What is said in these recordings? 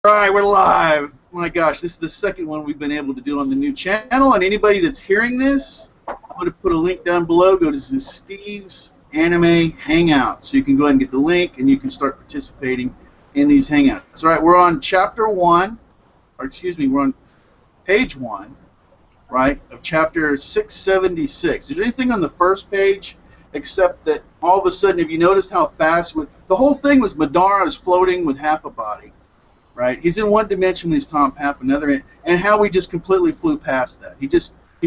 All right, we're live. My gosh, this is the second one we've been able to do on the new channel. And anybody that's hearing this, I'm going to put a link down below. Go to Steve's Anime Hangout. So you can go ahead and get the link and you can start participating in these hangouts. All right, we're on chapter 1, or excuse me, we're on page 1, right, of chapter 676. Is there anything on the first page except that all of a sudden, have you noticed how fast the whole thing was Madara is floating with half a body? Right, he's in one dimension, he's top half another, and how we just completely flew past that. He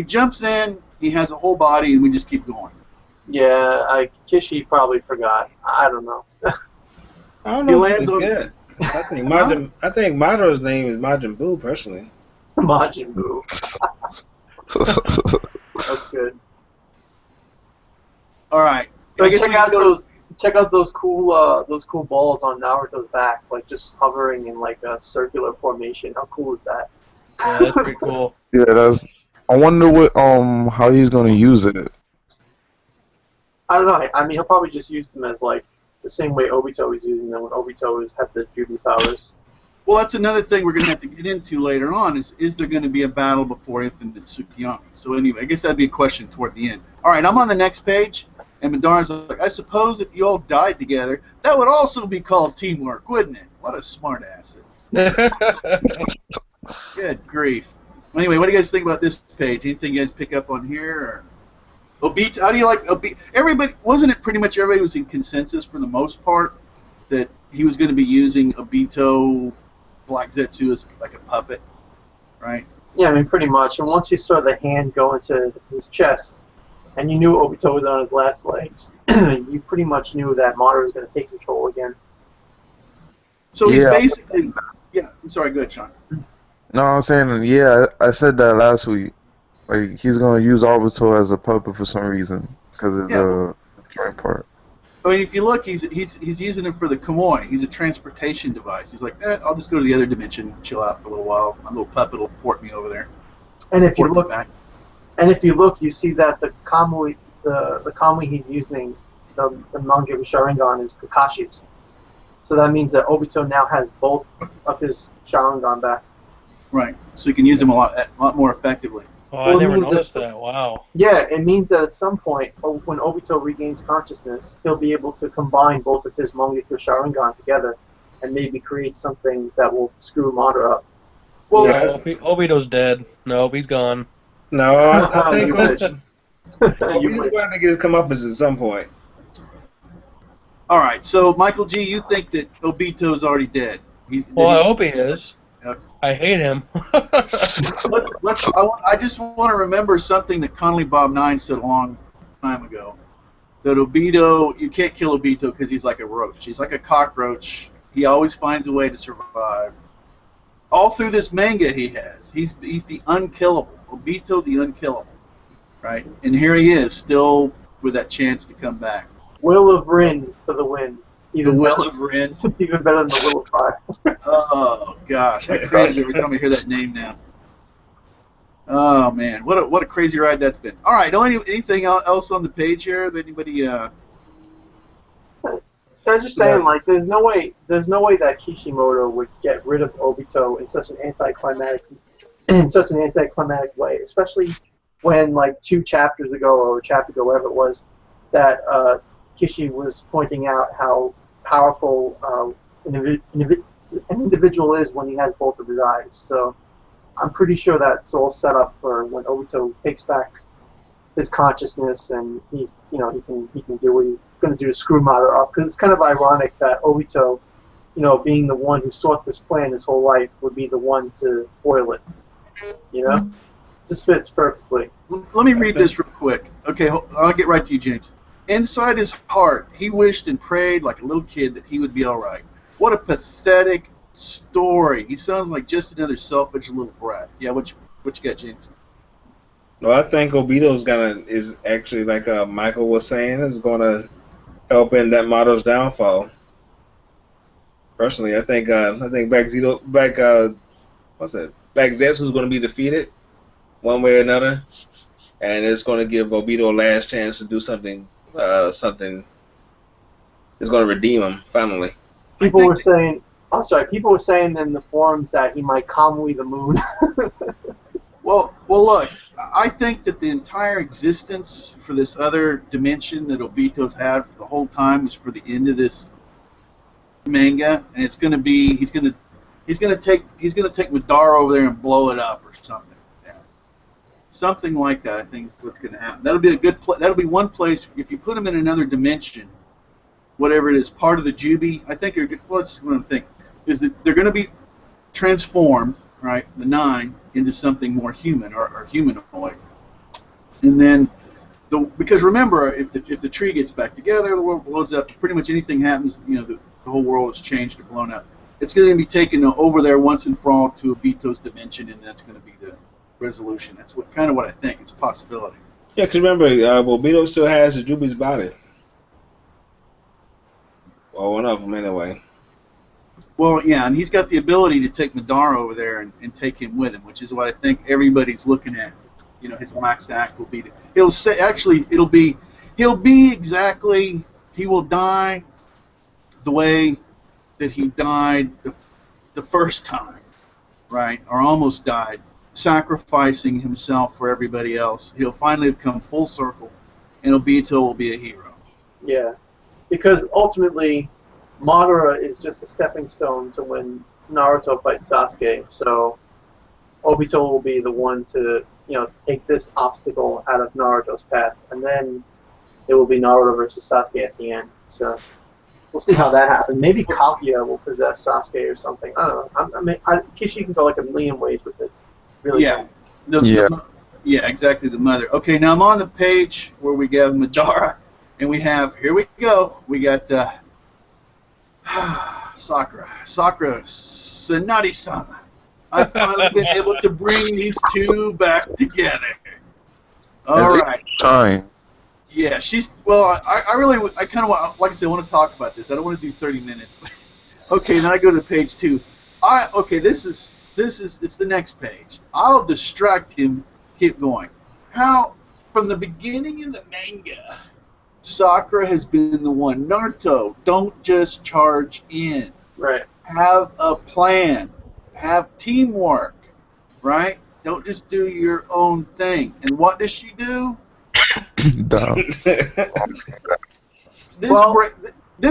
jumps in, he has a whole body, and we just keep going. Yeah, Kishi probably forgot. I don't know. I don't know if it's good. I think Madara's name is Majin Buu, personally. Majin Buu. That's good. All right. So I guess check out those cool balls on Naruto's back, like just hovering in like a circular formation. How cool is that? Yeah, that's pretty cool. Yeah, I wonder what how he's gonna use it. I don't know. I mean, he'll probably just use them as like the same way Obito is using them when Obito have the Jubi powers. Well, that's another thing we're gonna have to get into later on. Is there going to be a battle before Infinite Tsukiyami? So anyway, I guess that'd be a question toward the end. All right, I'm on the next page. And Madara's like, I suppose if you all died together, that would also be called teamwork, wouldn't it? What a smart ass. Good grief. Anyway, what do you guys think about this page? Anything you guys pick up on here? Or Obito, how do you like Obito? Everybody, wasn't it pretty much everybody was in consensus for the most part that he was going to be using Obito Black Zetsu as like a puppet, right? Yeah, I mean, pretty much. And once you saw the hand go into his chest, and you knew Obito was on his last legs, you pretty much knew that Madara was going to take control again. So he's basically... Yeah, I'm sorry, go ahead, Sean. No, I'm saying, yeah, I said that last week. Like, he's going to use Obito as a puppet for some reason, because of the joint part. I mean, if you look, he's using it for the Kamui. He's a transportation device. He's like, I'll just go to the other dimension, chill out for a little while. My little puppet will port me over there. And if you look back. And if you look, you see that the Kamui he's using, the Mangebu Sharingan, is Kakashi's. So that means that Obito now has both of his Sharingan back. Right. So you can use them a lot more effectively. Oh, I never noticed that. Wow. Yeah, it means that at some point, when Obito regains consciousness, he'll be able to combine both of his Mangebu Sharingan together and maybe create something that will screw Madara up. Well, yeah, Obito's dead. Nope, he's gone. No, I think Obito's going to get his comeuppance at some point. All right, so Michael G., you think that Obito's already dead? I hope he is. I hate him. I just want to remember something that Conley Bob 9 said a long time ago. That Obito, you can't kill Obito because he's like a roach. He's like a cockroach. He always finds a way to survive. All through this manga he has. He's the unkillable. Obito the unkillable. Right? And here he is, still with that chance to come back. Will of Rin for the win. Even the Will of Rin. Even better than the Will of Fire. Oh gosh, I crazy every time I hear that name now. Oh man, what a crazy ride that's been. All right, anything else on the page here that anybody? I'm just saying, like, there's no way that Kishimoto would get rid of Obito in such an anticlimactic way, especially when, like, 2 chapters ago or a chapter ago, whatever it was, that Kishi was pointing out how powerful an individual is when he has both of his eyes. So I'm pretty sure that's all set up for when Obito takes back his consciousness and he can do what he's going to do to screw Madara up. Because it's kind of ironic that Obito, being the one who sought this plan his whole life, would be the one to foil it. Just fits perfectly. Let me read this real quick. Okay, I'll get right to you, James. Inside his heart, he wished and prayed like a little kid that he would be all right. What a pathetic story. He sounds like just another selfish little brat. Yeah, what you got, James? Well, I think Obito's is actually, like Michael was saying, is gonna help in that Madara's downfall. Personally, I think Black Zetsu's gonna be defeated one way or another, and it's gonna give Obito a last chance to do something is going to redeem him finally. People were saying I'm sorry. People were saying in the forums that he might Kamui the moon. Well, look. I think that the entire existence for this other dimension that Obito's had for the whole time was for the end of this manga, and it's going to be he's going to take Madara over there and blow it up or something. Yeah. Something like that. I think is what's going to happen. That'll be a good that'll be one place if you put him in another dimension, whatever it is, part of the Jubi. I think what's what I'm thinking is that they're going to be transformed, right? The 9 into something more human or humanoid, and then because remember, if the tree gets back together, the world blows up. Pretty much anything happens, the whole world is changed or blown up. It's going to be taken over there once and for all to Obito's dimension, and that's going to be the resolution. That's what I think. It's a possibility. Yeah, because remember, Obito still has the Jubi's body. Well, one of them anyway. Well, yeah, and he's got the ability to take Madara over there and take him with him, which is what I think everybody's looking at. His max act will be. He will die the way that he died the first time, right? Or almost died, sacrificing himself for everybody else. He'll finally have come full circle, and Obito will be a hero. Yeah, because ultimately, Madara is just a stepping stone to when Naruto fights Sasuke. So Obito will be the one to take this obstacle out of Naruto's path, and then it will be Naruto versus Sasuke at the end. So we'll see how that happens. Maybe Kaguya will possess Sasuke or something. I don't know. Kishi can go like a million ways with it. Really. Yeah. Yeah, exactly. The mother. Okay, now I'm on the page where we have Madara, and here we go. We got Sakura Sanadi-sama. I've finally been able to bring these two back together. All right. Time. Yeah, she's I kind of want, like I said, I want to talk about this. I don't want to do 30 minutes. Okay, then I go to page 2. This is it's the next page. I'll distract him. Keep going. How from the beginning of the manga, Sakura has been the one. Naruto, don't just charge in. Right. Have a plan. Have teamwork. Right? Don't just do your own thing. And what does she do? Dumb. This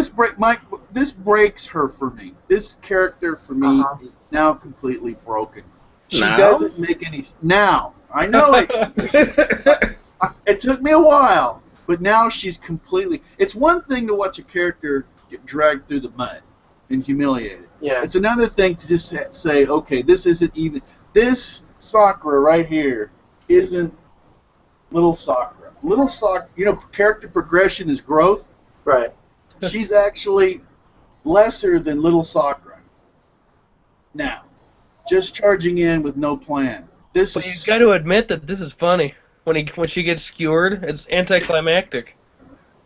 breaks her for me. This character for me is now completely broken. She doesn't make any. Now I know it. It took me a while, but now she's completely. It's one thing to watch a character get dragged through the mud and humiliated. Yeah. It's another thing to just say, okay, this isn't even. This Sakura right here isn't little Sakura. Little Sakura, character progression is growth. Right. She's actually lesser than little Sakura. Now, just charging in with no plan. But you've got to admit that this is funny. When she gets skewered, it's anticlimactic.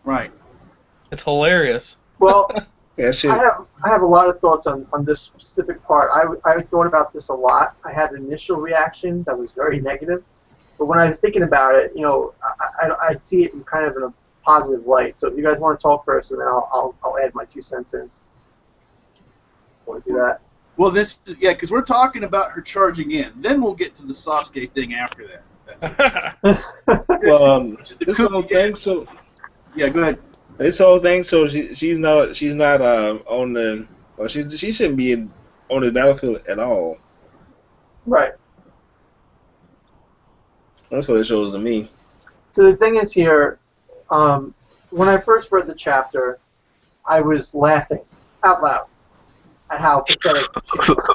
Right. It's hilarious. Well, yeah, I have a lot of thoughts on this specific part. I thought about this a lot. I had an initial reaction that was very negative. But when I was thinking about it, I see it in kind of in a positive light. So if you guys want to talk first, and then I'll add my 2 cents in. Want to do that? Well, because we're talking about her charging in. Then we'll get to the Sasuke thing after that. Well, this whole thing. So yeah, go ahead. This whole thing. So she's not on the. Well, she shouldn't be on the battlefield at all. Right. That's what it shows to me. So the thing is here, when I first read the chapter, I was laughing out loud at how pathetic she was.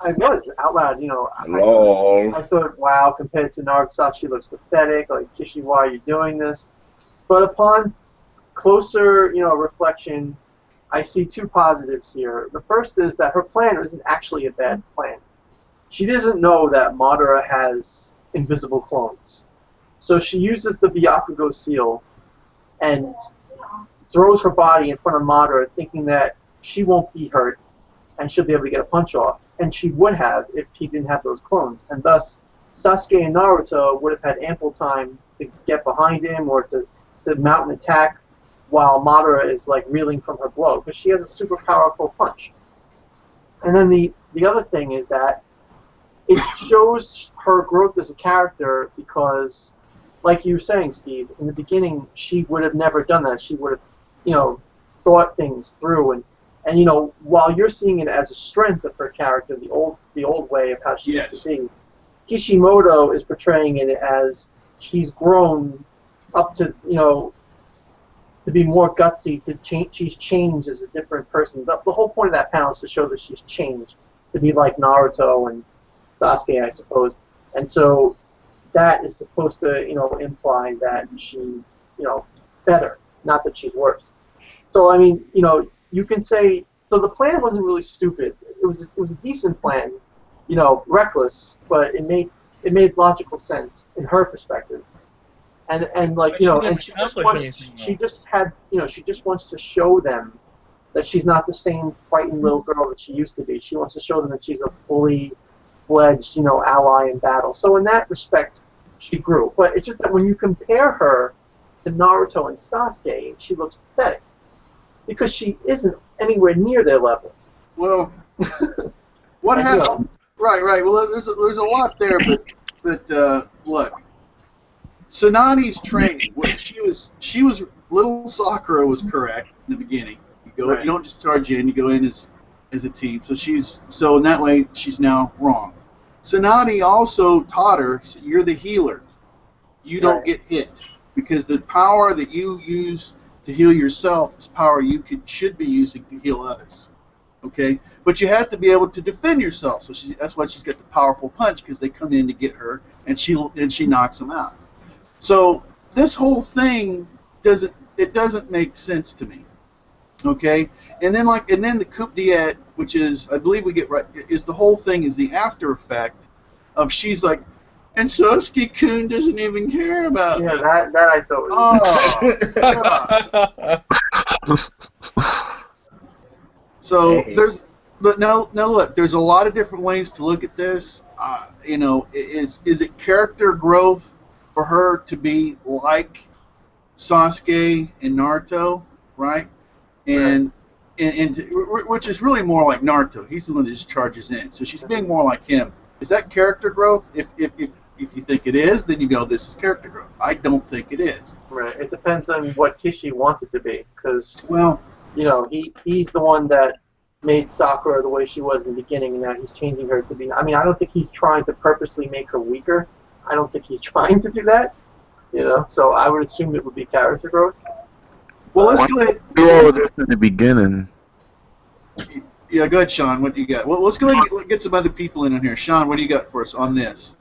I was out loud, I thought, wow, compared to Naruto, she looks pathetic. Like, Kishi, why are you doing this? But upon closer, reflection, I see 2 positives here. The first is that her plan isn't actually a bad plan. She doesn't know that Madara has invisible clones. So she uses the Byakugo seal and throws her body in front of Madara, thinking that she won't be hurt and she'll be able to get a punch off. And she would have if he didn't have those clones. And thus, Sasuke and Naruto would have had ample time to get behind him or to mount an attack while Madara is like reeling from her blow because she has a super powerful punch. And then the other thing is that it shows her growth as a character because, like you were saying, Steve, in the beginning she would have never done that. She would have, thought things through and while you're seeing it as a strength of her character, the old way of how she used to be, Kishimoto is portraying it as she's grown up to to be more gutsy, to change. She's changed as a different person. The whole point of that panel is to show that she's changed to be like Naruto and Sasuke, I suppose. And so that is supposed to, imply that she's, better, not that she's worse. So I mean, you can say so. The plan wasn't really stupid. It was a decent plan, reckless, but it made logical sense in her perspective. And like and she just wants to show them that she's not the same frightened little girl that she used to be. She wants to show them that she's a fully fledged ally in battle. So in that respect, she grew. But it's just that when you compare her to Naruto and Sasuke, she looks pathetic because she isn't anywhere near their level. Well, what happened? Right. Well, there's a lot there, but look. Tsunadi's training, she was little Sakura was correct in the beginning. You don't just charge in, you go in as a team. So in that way she's now wrong. Tsunade also taught her you're the healer. You don't get hit because the power that you use to heal yourself is power you should be using to heal others. Okay, but you have to be able to defend yourself. So that's why she's got the powerful punch because they come in to get her and she knocks them out. So this whole thing doesn't make sense to me, okay? And then the coup d'etat, which is I believe we get right, is the whole thing is the after effect of she's like, and Sasuke-kun doesn't even care about me. Yeah, that I thought. Oh. So now look, there's a lot of different ways to look at this. Is it character growth for her to be like Sasuke and Naruto, right? And which is really more like Naruto. He's the one that just charges in. So she's being more like him. Is that character growth? If you think it is, then you go, this is character growth. I don't think it is. Right. It depends on what Kishi wants it to be, because he's the one that made Sakura the way she was in the beginning, and now he's changing her to be. I mean, I don't think he's trying to purposely make her weaker. I don't think he's trying to do that, So I would assume it would be character growth. Well, let's go ahead. Do all of this in the beginning. Yeah, go ahead, Sean. What do you got? Well, let's go ahead and get some other people in on here. Sean, what do you got for us on this?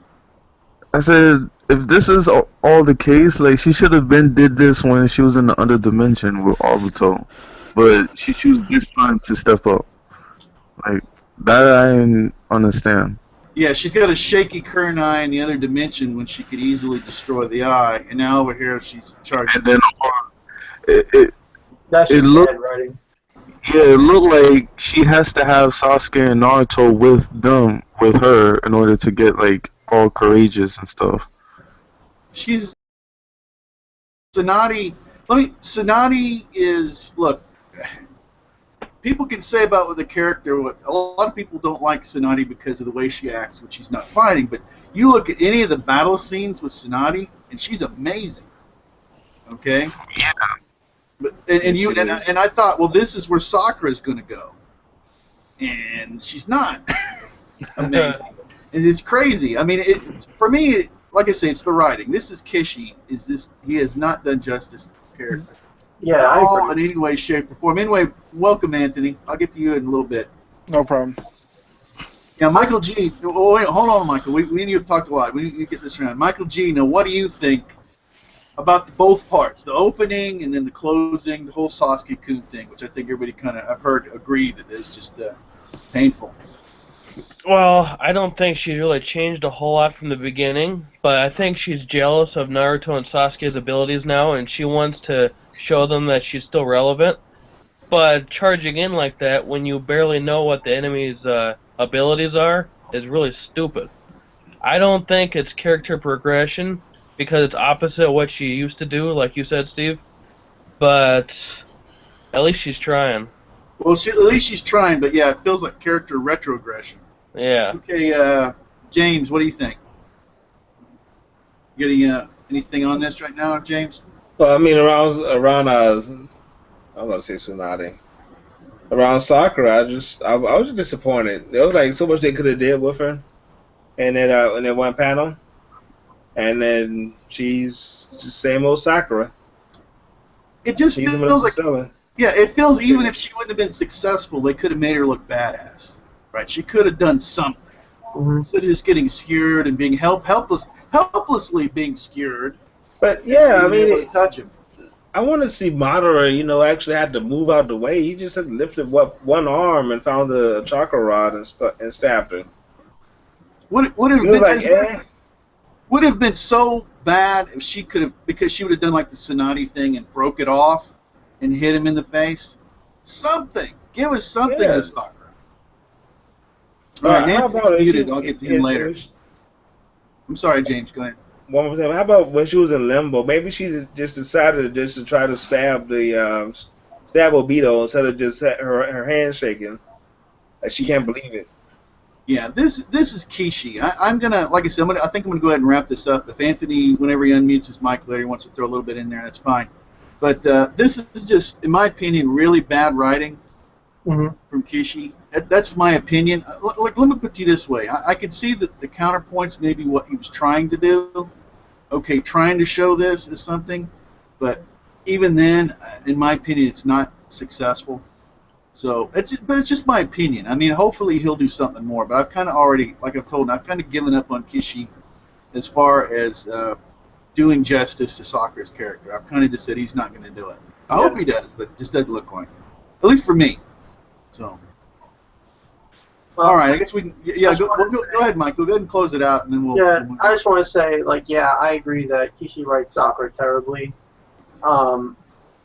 I said, if this is all the case, like she should have did this when she was in the other dimension with Obito, but she chose this time to step up. Like that, I didn't understand. Yeah, she's got a shaky current eye in the other dimension when she could easily destroy the eye, and now over here she's charging. And then it looked, yeah, it looked like she has to have Sasuke and Naruto with her in order to get like all courageous and stuff. She's Tsunade. Tsunade is look. People can say about with the character what a lot of people don't like Tsunade because of the way she acts when she's not fighting. But you look at any of the battle scenes with Tsunade, and she's amazing. Okay. Yeah. But and I thought, well, this is where Sakura's going to go, and she's not. Amazing. And it's crazy. I mean, for me, like I say, it's the writing. This is Kishi. He has not done justice to the character. Yeah, I agree. In any way, shape, or form. Anyway, welcome, Anthony. I'll get to you in a little bit. No problem. Now, Michael G. Oh, wait, hold on, Michael. We and you have talked a lot. We need to get this around. Michael G. Now, what do you think about both parts, the opening and then the closing, the whole Sasuke-kun thing, which I think everybody I've heard agree that it's just painful. Well, I don't think she's really changed a whole lot from the beginning, but I think she's jealous of Naruto and Sasuke's abilities now, and she wants to show them that she's still relevant. But charging in like that when you barely know what the enemy's abilities are is really stupid. I don't think it's character progression because it's opposite of what she used to do, like you said, Steve. but at least she's trying. Well, at least she's trying, but yeah, it feels like character retrogression. Yeah. Okay, James, what do you think? You got anything on this right now, James? Well, I mean, around I'm gonna say Tsunade. Around Sakura, I was just disappointed. There was like so much they could have did with her, and then in that one panel, and then she's just same old Sakura. It just She's feels like yeah, it feels even if she wouldn't have been successful, they could have made her look badass, right? She could have done something instead of just getting skewered and being helplessly being skewered. But yeah, I mean, able to touch him. I want to see Madara, actually had to move out the way. He just had lifted one arm and found the chakra rod and stabbed her. Would have been so bad if she could have, because she would have done like the Tsunade thing and broke it off and hit him in the face. Something. Give us something to Sakura. All right, Nancy's muted. I'll get to him later. I'm sorry, James. Go ahead. One more time. How about when she was in limbo? Maybe she just decided to try to stab Obito instead of just her hand shaking. Like she can't believe it. Yeah, this is Kishi. I'm gonna, like I said, I think I'm gonna go ahead and wrap this up. If Anthony, whenever he unmutes his mic later, wants to throw a little bit in there, that's fine. But this is just, in my opinion, really bad writing from Kishi. That's my opinion. Let me put it to you this way. I could see that the counterpoints, maybe what he was trying to do. Okay, trying to show this is something, but even then, in my opinion, it's not successful. So it's just my opinion. I mean, hopefully he'll do something more. But I've kind of already, like I've told him, I've kind of given up on Kishi as far as doing justice to Sakura's character. I've kind of just said he's not going to do it. I hope he does, but it just doesn't look like it. At least for me. So. Well, all right, I guess we can. Yeah, go ahead, Mike. Go ahead and close it out, and then we'll. Yeah, I just want to say, I agree that Kishi writes Sakura terribly. I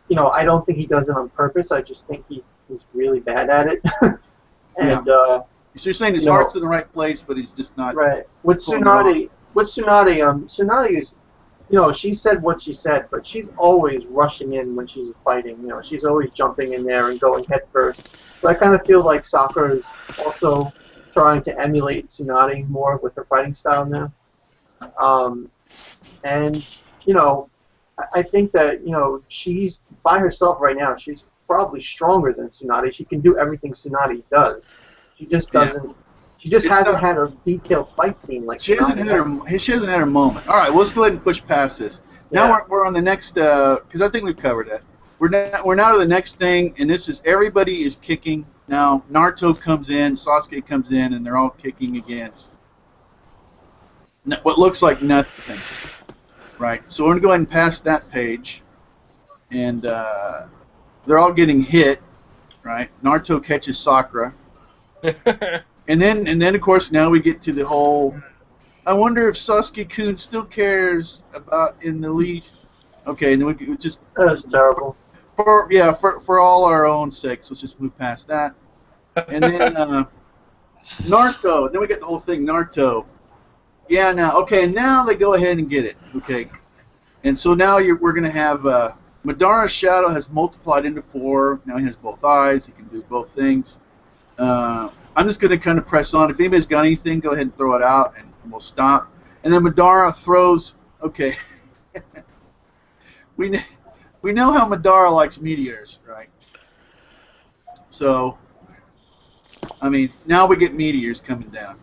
don't think he does it on purpose. I just think he's really bad at it. And so you're saying his heart's in the right place, but he's just not. Right. With Tsunade, Tsunade is, she said what she said, but she's always rushing in when she's fighting. She's always jumping in there and going head first. So I kind of feel like Sakura is also trying to emulate Tsunade more with her fighting style now. I think that, she's by herself right now. She's probably stronger than Tsunade. She can do everything Tsunade does. She just doesn't. Yeah. She just hasn't had a detailed fight scene like she hasn't had her moment. All right, well, let's go ahead and push past this. Now we're on the next because I think we've covered that. We're now to the next thing, and this is everybody is kicking. Now Naruto comes in, Sasuke comes in, and they're all kicking against what looks like nothing. Right. So we're gonna go ahead and pass that page, and they're all getting hit. Right. Naruto catches Sakura. And then of course now we get to the whole. I wonder if Sasuke-kun still cares about in the least. Okay, and then we just. That's terrible. For all our own sakes, let's just move past that. And then Naruto. Then we get the whole thing. Naruto. Yeah. Now they go ahead and get it. Okay. And so now we're gonna have Madara's shadow has multiplied into 4. Now he has both eyes. He can do both things. I'm just going to kind of press on. If anybody's got anything, go ahead and throw it out, and we'll stop. And then Madara throws. Okay. we know how Madara likes meteors, right? So, I mean, now we get meteors coming down.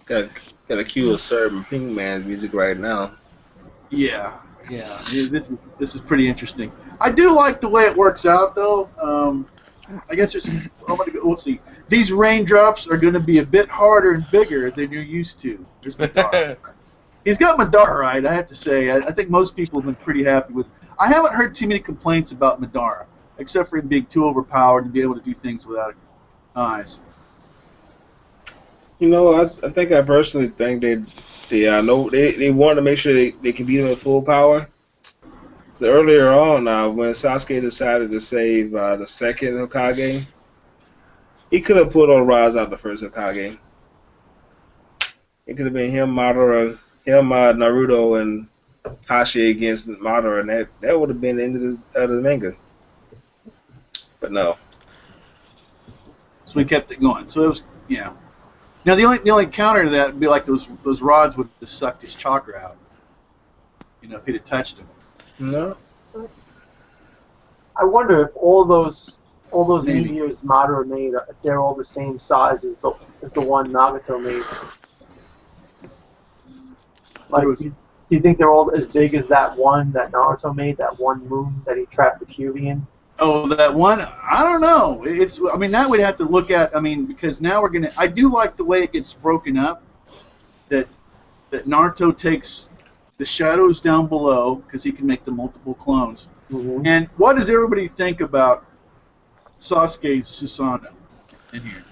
Got a cue of Serb Pink Man's music right now. Yeah. This is pretty interesting. I do like the way it works out, though. I guess we'll see. These raindrops are going to be a bit harder and bigger than you're used to. There's Madara. He's got Madara right, I have to say. I think most people have been pretty happy with. I haven't heard too many complaints about Madara, except for him being too overpowered and be able to do things without eyes. I personally think they want to make sure they can beat him at full power. So earlier on, when Sasuke decided to save the second Hokage, he could have put on Rise out the first Hokage. It could have been him, Madara, Naruto, and Hashi against Madara, and that would have been the end of the manga. But no. So we kept it going. So it was, yeah. Now the only counter to that would be like those rods would have sucked his chakra out. You know, if he'd have touched him. No. I wonder if all those Maybe. meteors Madara made, they're all the same size as the one Nagato made. Like, do you think they're all as big as that one that Naruto made, that one moon that he trapped the Kyuubi in? Oh, that one? I don't know. I mean, that we'd have to look at. I mean, because now we're gonna. I do like the way it gets broken up. That Naruto takes the shadows down below because he can make the multiple clones. Mm-hmm. And what does everybody think about Sasuke's Susanoo in here?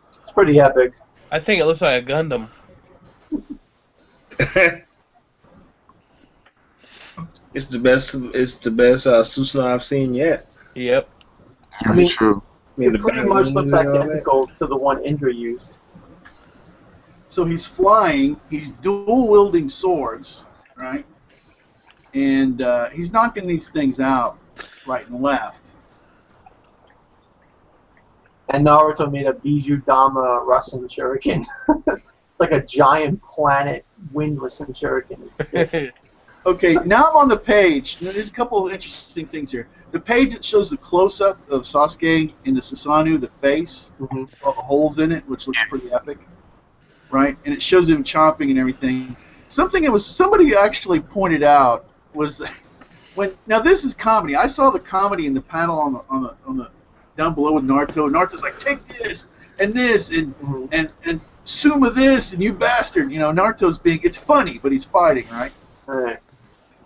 It's pretty epic. I think it looks like a Gundam. It's the best Susanoo I've seen yet. Yep. I mean, True. it pretty much looks identical to the one Indra used. So he's flying. He's dual wielding swords, right? And he's knocking these things out right and left. And Naruto made a Biju Dama Rasen Shuriken. It's like a giant planet wind Rasen Shuriken. It's sick. Okay, now I'm on the page. You know, there's a couple of interesting things here. The page that shows the close-up of Sasuke in the Susanoo, the face, Mhm. all the holes in it, which looks pretty epic, right? And it shows him chopping and everything. Something that was somebody actually pointed out was that now this is comedy. I saw the comedy in the panel on the down below with Naruto. Naruto's like, take this and this and Suma this and you bastard. You know, Naruto's it's funny, but he's fighting, right? Alright.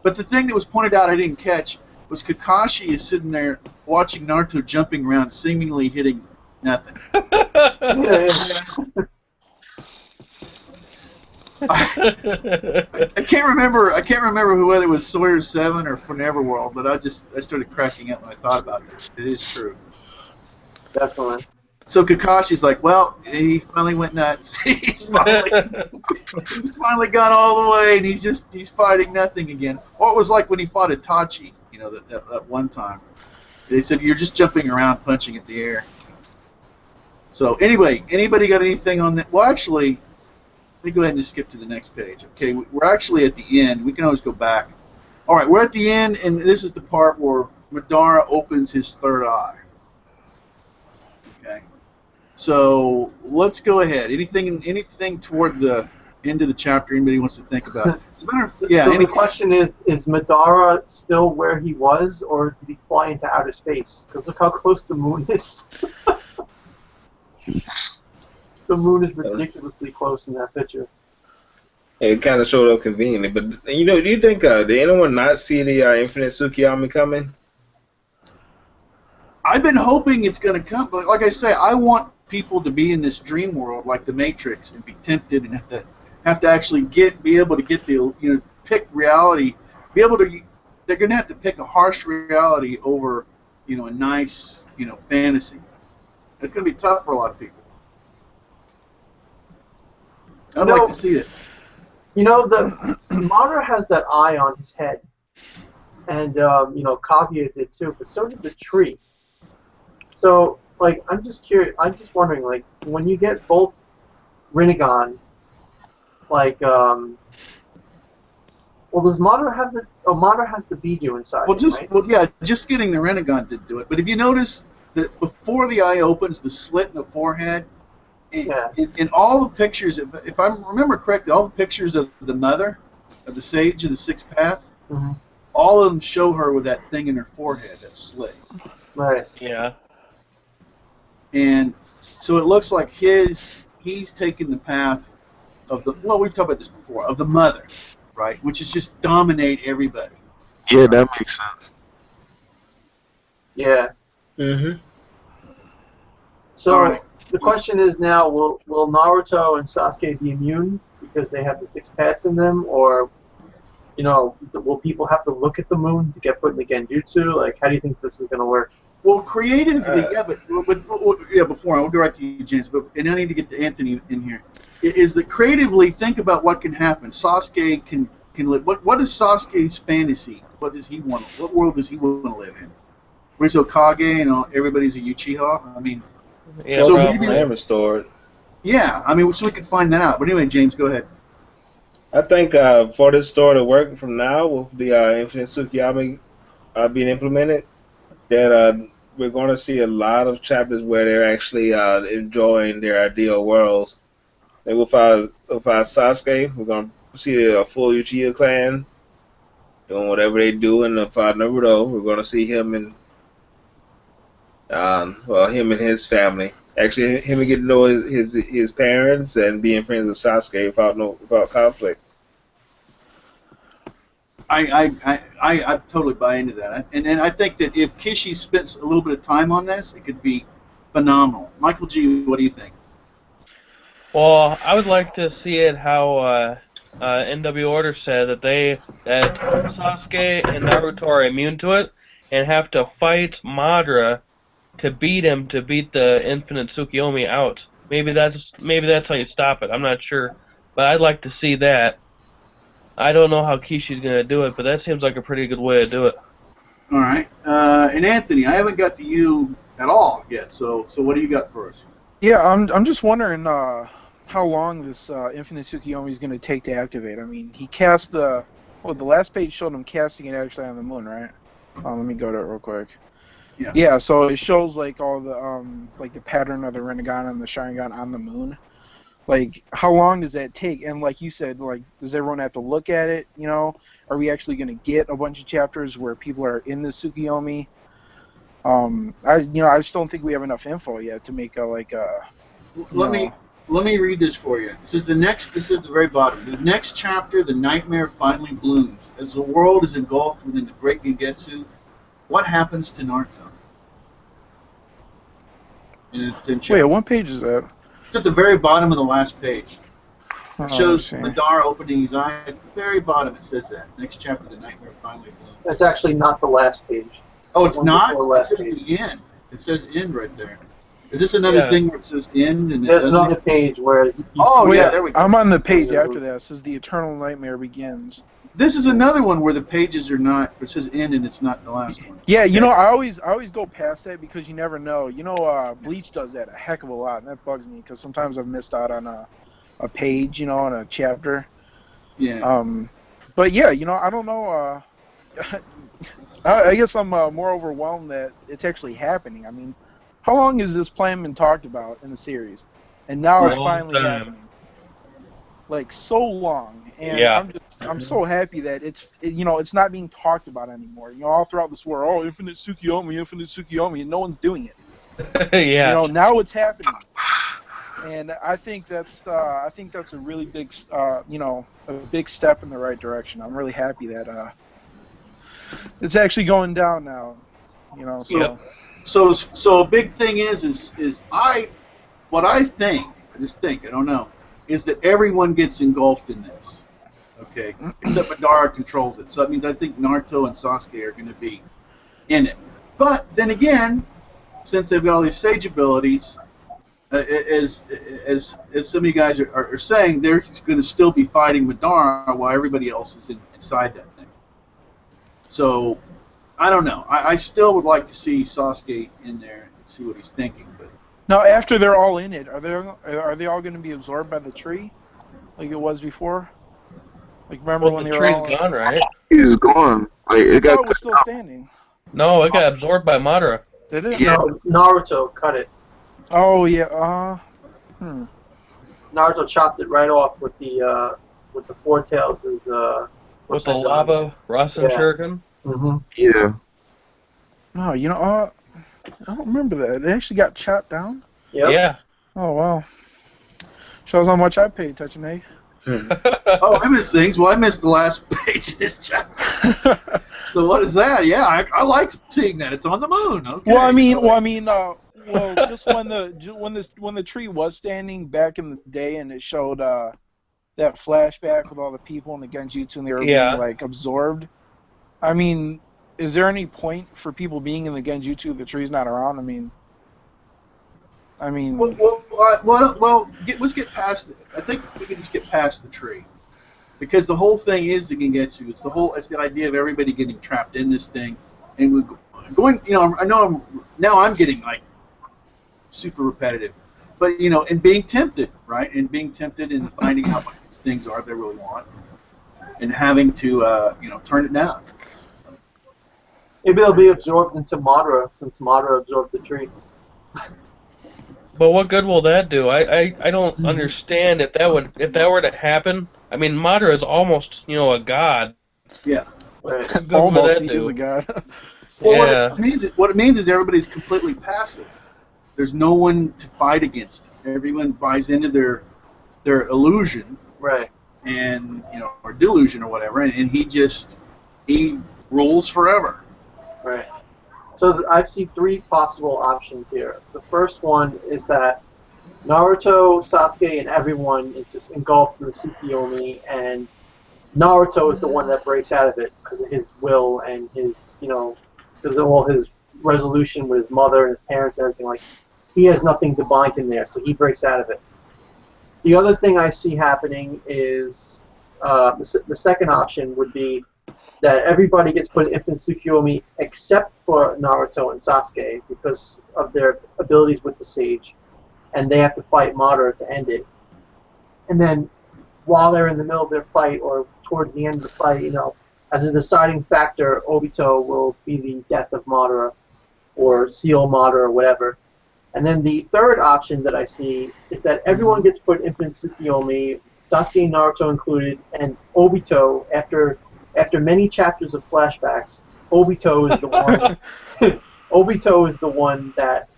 But the thing that was pointed out I didn't catch was Kakashi is sitting there watching Naruto jumping around, seemingly hitting nothing. Yeah. I can't remember whether it was Sawyer 7 or Forever World, but I started cracking up when I thought about this. It is true. Definitely. So Kakashi's like, well, he finally went nuts. he's finally gone all the way, and he's fighting nothing again. Or it was like when he fought Itachi, you know, that one time. They said you're just jumping around, punching at the air. So anyway, anybody got anything on that? Well, actually, let me go ahead and just skip to the next page. Okay, we're actually at the end. We can always go back. All right, we're at the end, and this is the part where Madara opens his third eye. Okay. So let's go ahead. Anything toward the end of the chapter anybody wants to think about? As a matter of, yeah. So the question is Madara still where he was, or did he fly into outer space? Because look how close the moon is. The moon is ridiculously close in that picture. It kind of showed up conveniently, but you know, do you think did anyone not see the Infinite Tsukiyami coming? I've been hoping it's going to come, but like I say, I want people to be in this dream world like the Matrix and be tempted and have to actually be able to get the pick reality, they're going to have to pick a harsh reality over a nice fantasy. It's going to be tough for a lot of people. I'd like to see it. You know, the Madara has that eye on his head, and Kaguya did too, but so did the tree. So, like, I'm just curious. I'm just wondering, like, when you get both Rinnegan, like, well, does Madara have the? Oh, Madara has the Biju inside. Right? Just getting the Rinnegan did do it. But if you notice that before the eye opens, the slit in the forehead. In all the pictures, if I remember correctly, all the pictures of the mother, of the sage of the sixth path, all of them show her with that thing in her forehead, that slit. Right. Yeah. And so it looks like he's taken the path of we've talked about this before, of the mother, right? Which is just dominate everybody. Yeah, right? That makes sense. Yeah. Mm-hmm. So right. The question is now, will Naruto and Sasuke be immune because they have the six paths in them, or will people have to look at the moon to get put in the Genjutsu? Like, how do you think this is going to work? Well, creatively, before I'll go right to you, James, and I need to get to Anthony in here. Is that creatively think about what can happen. Sasuke can can live. What is Sasuke's fantasy? What does he want? What world does he want to live in? Where's Hokage and everybody's a Uchiha? I mean, Yeah, so His maybe, probably. name restored. yeah. I mean, so we could find that out. But anyway, James, go ahead. I think for this story to work from now with the Infinite Tsukiyami being implemented, that we're going to see a lot of chapters where they're actually enjoying their ideal worlds. Like with Sasuke, we're going to see the full Uchiha clan doing whatever they do, and if Naruto, we're going to see him and him and his family. Actually, him getting to know his parents and being friends with Sasuke without conflict. I totally buy into that. And I think that if Kishi spends a little bit of time on this, it could be phenomenal. Michael G, what do you think? Well, I would like to see it how NW Order said that Sasuke and Naruto are immune to it and have to fight Madara to beat him to beat the Infinite Tsukiyomi out. Maybe that's how you stop it. I'm not sure, but I'd like to see that. I don't know how Kishi's gonna do it, but that seems like a pretty good way to do it. All right. And Anthony, I haven't got to you at all yet. So what do you got for us? Yeah, I'm just wondering how long this Infinite Tsukiyomi is going to take to activate. I mean, he cast the last page showed him casting it actually on the moon, right? Let me go to it real quick. Yeah. Yeah, so it shows like all the like the pattern of the Rinnegan and the Sharingan on the moon. Like, how long does that take? And like you said, like, does everyone have to look at it? You know, are we actually going to get a bunch of chapters where people are in the Tsukiyomi? I just don't think we have enough info yet to make Let me read this for you. It says this is at the very bottom. The next chapter, the nightmare finally blooms. As the world is engulfed within the great Gengetsu, what happens to Naruto? And it's in Wait, what page is that? It's at the very bottom of the last page. Oh, It shows I see. Madara opening his eyes. At the very bottom it says that. Next chapter, the nightmare finally blooms. That's actually not the last page. Oh, it's One not? before It last says page. the end. It says end right there. Is this another Yeah. thing where it says end? And it There's doesn't? another page where Oh, Wait, yeah, there we go. I'm on the page after that. It says the eternal nightmare begins. This is another one where the pages are not, it says end and it's not the last one. Yeah, you Okay. know, I always go past that because you never know. You know, Bleach does that a heck of a lot, and that bugs me because sometimes I've missed out on a page, you know, on a chapter. Yeah. But yeah, you know, I don't know. I guess I'm more overwhelmed that it's actually happening. I mean, how long has this plan been talked about in the series? And now A it's long finally time. happening. Like, so long. And Yeah. I'm so happy that it's not being talked about anymore. You know, all throughout this world, oh, Infinite Tsukiyomi, and no one's doing it. Yeah. You know, now it's happening. And I think that's a really big a big step in the right direction. I'm really happy that it's actually going down now. You know, so So a big thing is what I think, I don't know, is that everyone gets engulfed in this. Okay, except Madara controls it. So that means I think Naruto and Sasuke are going to be in it. But then again, since they've got all these sage abilities, as some of you guys are saying, they're going to still be fighting Madara while everybody else is inside that thing. So I don't know. I still would like to see Sasuke in there and see what he's thinking. But now after they're all in it, are they all going to be absorbed by the tree, like it was before? Like remember Well, when the they were tree's all? gone, right? He's gone. Like I it got thought it was still standing. No, it got absorbed by Madara. Did it? Yeah. No, Naruto cut it. Oh yeah. Naruto chopped it right off with the four tails. With the lava Rasen Yeah. Shuriken. Mm-hmm. Yeah. No, you know, I don't remember that. They actually got chopped down. Yep. Yeah. Oh wow. Shows how much I paid, touching egg. oh, I missed things. Well, I missed the last page of this chapter. So what is that? Yeah, I like seeing that. It's on the moon. Okay. Just when the tree was standing back in the day, and it showed that flashback with all the people in the Genjutsu and they were Yeah. being like absorbed. I mean, is there any point for people being in the Genjutsu if the tree's not around? I mean. Let's get past it. I think we can just get past the tree. because the whole thing is the Gengetsu. It's the idea of everybody getting trapped in this thing, and we're going. I know I'm getting like super repetitive, but and being tempted, right? And being tempted and finding out what these things are they really want, and having to turn it down. Maybe they'll be absorbed into Madara, since Madara absorbed the tree. But what good will that do? I don't understand if that were to happen. I mean, Madara is almost a god. Yeah. Right. What good Almost, would that he do? is a god. Well, Yeah. what it means is everybody's completely passive. There's no one to fight against. Everyone buys into their illusion, Right. and or delusion or whatever, and he rules forever. Right. So I see three possible options here. The first one is that Naruto, Sasuke, and everyone is just engulfed in the Tsukiyomi, and Naruto is the one that breaks out of it because of his will and his, because of all his resolution with his mother and his parents and everything. Like, he has nothing to bind him there, so he breaks out of it. The other thing I see happening is the second option would be that everybody gets put in Infinite Tsukiyomi except for Naruto and Sasuke because of their abilities with the Sage, and they have to fight Madara to end it. And then while they're in the middle of their fight or towards the end of the fight, as a deciding factor, Obito will be the death of Madara or seal Madara or whatever. And then the third option that I see is that everyone gets put in Infinite Tsukiyomi, Sasuke and Naruto included, and Obito, after many chapters of flashbacks, Obito is the one. Obito is the one that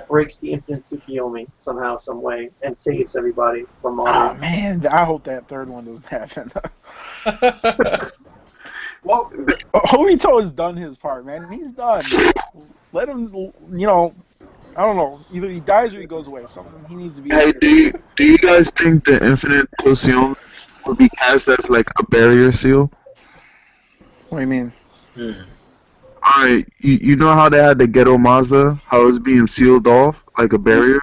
breaks the Infinite Tsukiyomi somehow, some way, and saves everybody from Madara. Oh man, I hope that third one doesn't happen. Well, Obito has done his part, man. He's done. Let him, I don't know. Either he dies or he goes away. Something he needs to be. Hey, do you guys think the Infinite Potion would be cast as like a barrier seal? What do you mean? Alright, you know how they had the Ghetto Mazda, how it's being sealed off like a barrier?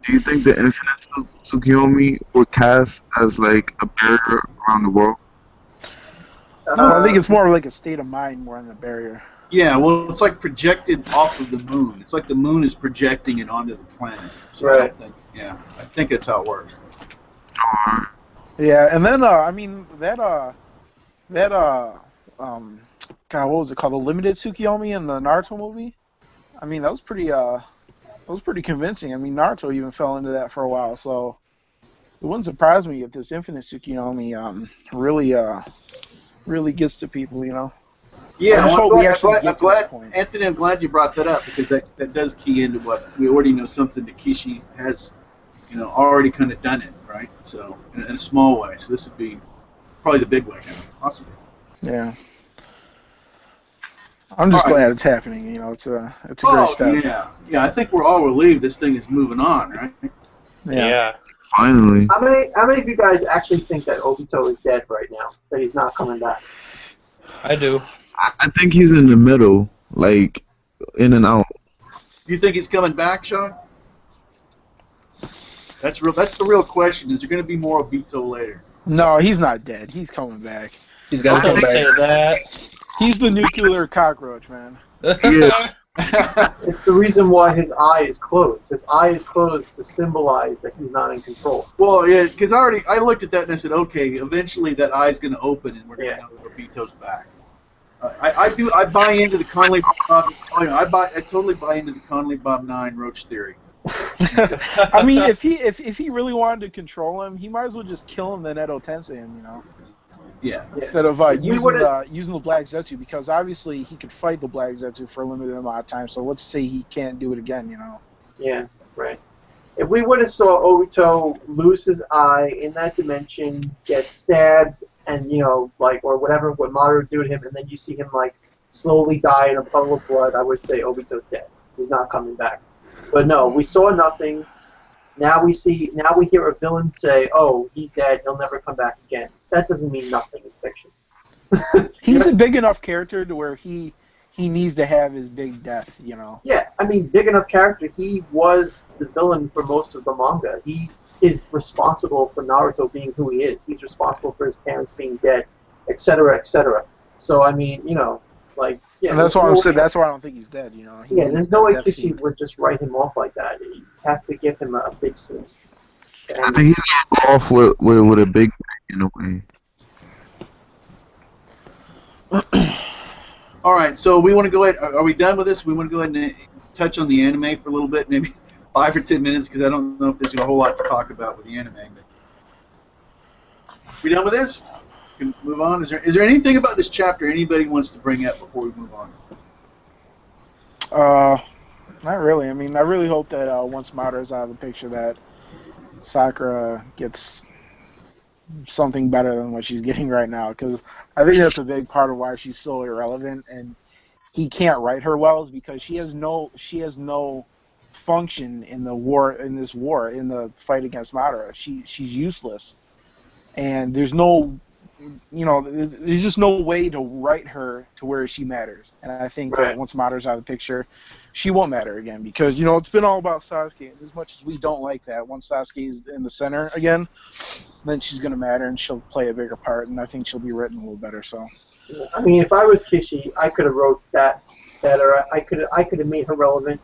Do you think the Infinite Tsukiyomi would cast as like a barrier around the world? No, I think it's more like a state of mind more than a barrier. yeah, well, it's like projected off of the moon. It's like the moon is projecting it onto the planet. So Right. I think that's how it works. Alright. Yeah, and then I mean God, what was it called? The Limited Tsukiyomi in the Naruto movie. I mean, that was pretty convincing. I mean, Naruto even fell into that for a while, so it wouldn't surprise me if this Infinite Tsukiyomi really gets to people, Yeah, I just hope we actually I'm get to glad, that point. Anthony. I'm glad you brought that up because that does key into what we already know. Something that Kishi has, already kind of done it, right? So in a small way. So this would be probably the big way now. Awesome. Yeah. I'm just All right. glad it's happening. It's a great step. Yeah. I think we're all relieved this thing is moving on, right? Yeah. Finally. How many of you guys actually think that Obito is dead right now? That he's not coming back? I do. I think he's in the middle, like in and out. Do you think he's coming back, Sean? That's real. That's the real question. Is there going to be more Obito later? No, he's not dead. He's coming back. He's got to Don't come say back. that. He's the nuclear cockroach, man. Yeah. It's the reason why his eye is closed. His eye is closed to symbolize that he's not in control. Well, yeah, because I looked at that and I said, okay, eventually that eye's going to open and we're going to know that Obito's back. I buy into the Conley Bob. I totally buy into the Conley Bob 9 Roach theory. I mean, if he really wanted to control him, he might as well just kill him than Edo Tensei him, Yeah. instead of would've- using the Black Zetsu, because obviously he could fight the Black Zetsu for a limited amount of time. So let's say he can't do it again, Yeah, right. If we would have saw Obito lose his eye in that dimension, get stabbed, and or whatever what Madara do to him, and then you see him slowly die in a puddle of blood, I would say Obito's dead. He's not coming back. But no, we saw nothing. Now we hear a villain say, "Oh, he's dead. He'll never come back again." That doesn't mean nothing in fiction. He's a big enough character to where he needs to have his big death, Yeah, I mean, big enough character. He was the villain for most of the manga. He is responsible for Naruto being who he is. He's responsible for his parents being dead, etc., etc. So I mean, like yeah. And that's why I'm saying that's why I don't think he's dead. Yeah, there's no way Kishi would just write him off like that. He has to give him a big scene. I think he's off with a big in a way. All right, so we want to go ahead. Are we done with this? We want to go ahead and touch on the anime for a little bit, maybe 5 or 10 minutes, because I don't know if there's a whole lot to talk about with the anime. But we done with this? Can we move on? Is there anything about this chapter anybody wants to bring up before we move on? Not really. I mean, I really hope that once Madara's out of the picture, that Sakura gets something better than what she's getting right now, because I think that's a big part of why she's so irrelevant and he can't write her well, is because she has no function in the war, in the fight against Madara. She's useless, and there's just no way to write her to where she matters. And I think that once Madara's out of the picture, she won't matter again, because it's been all about Sasuke. And as much as we don't like that, once Sasuke's in the center again, then she's going to matter and she'll play a bigger part, and I think she'll be written a little better. So, I mean, if I was Kishi, I could have wrote that better. I could have made her relevant.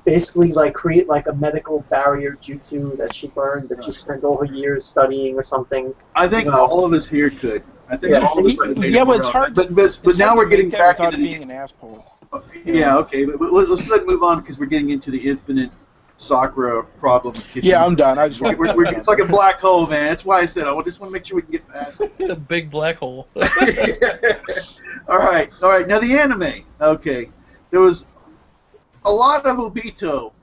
Basically, like create like a medical barrier jutsu that she learned, that she spent all her years studying or something. I think all of us here could. I think all of us could have made it but it's hard. But now we're getting back into being an asshole. Yeah, okay, but let's go ahead and move on, because we're getting into the infinite Sakura problem with Kishi. Yeah, I'm done. I just it's like a black hole, man. That's why I said I just want to make sure we can get past it. A big black hole. All right. Now the anime. Okay, there was a lot of Obito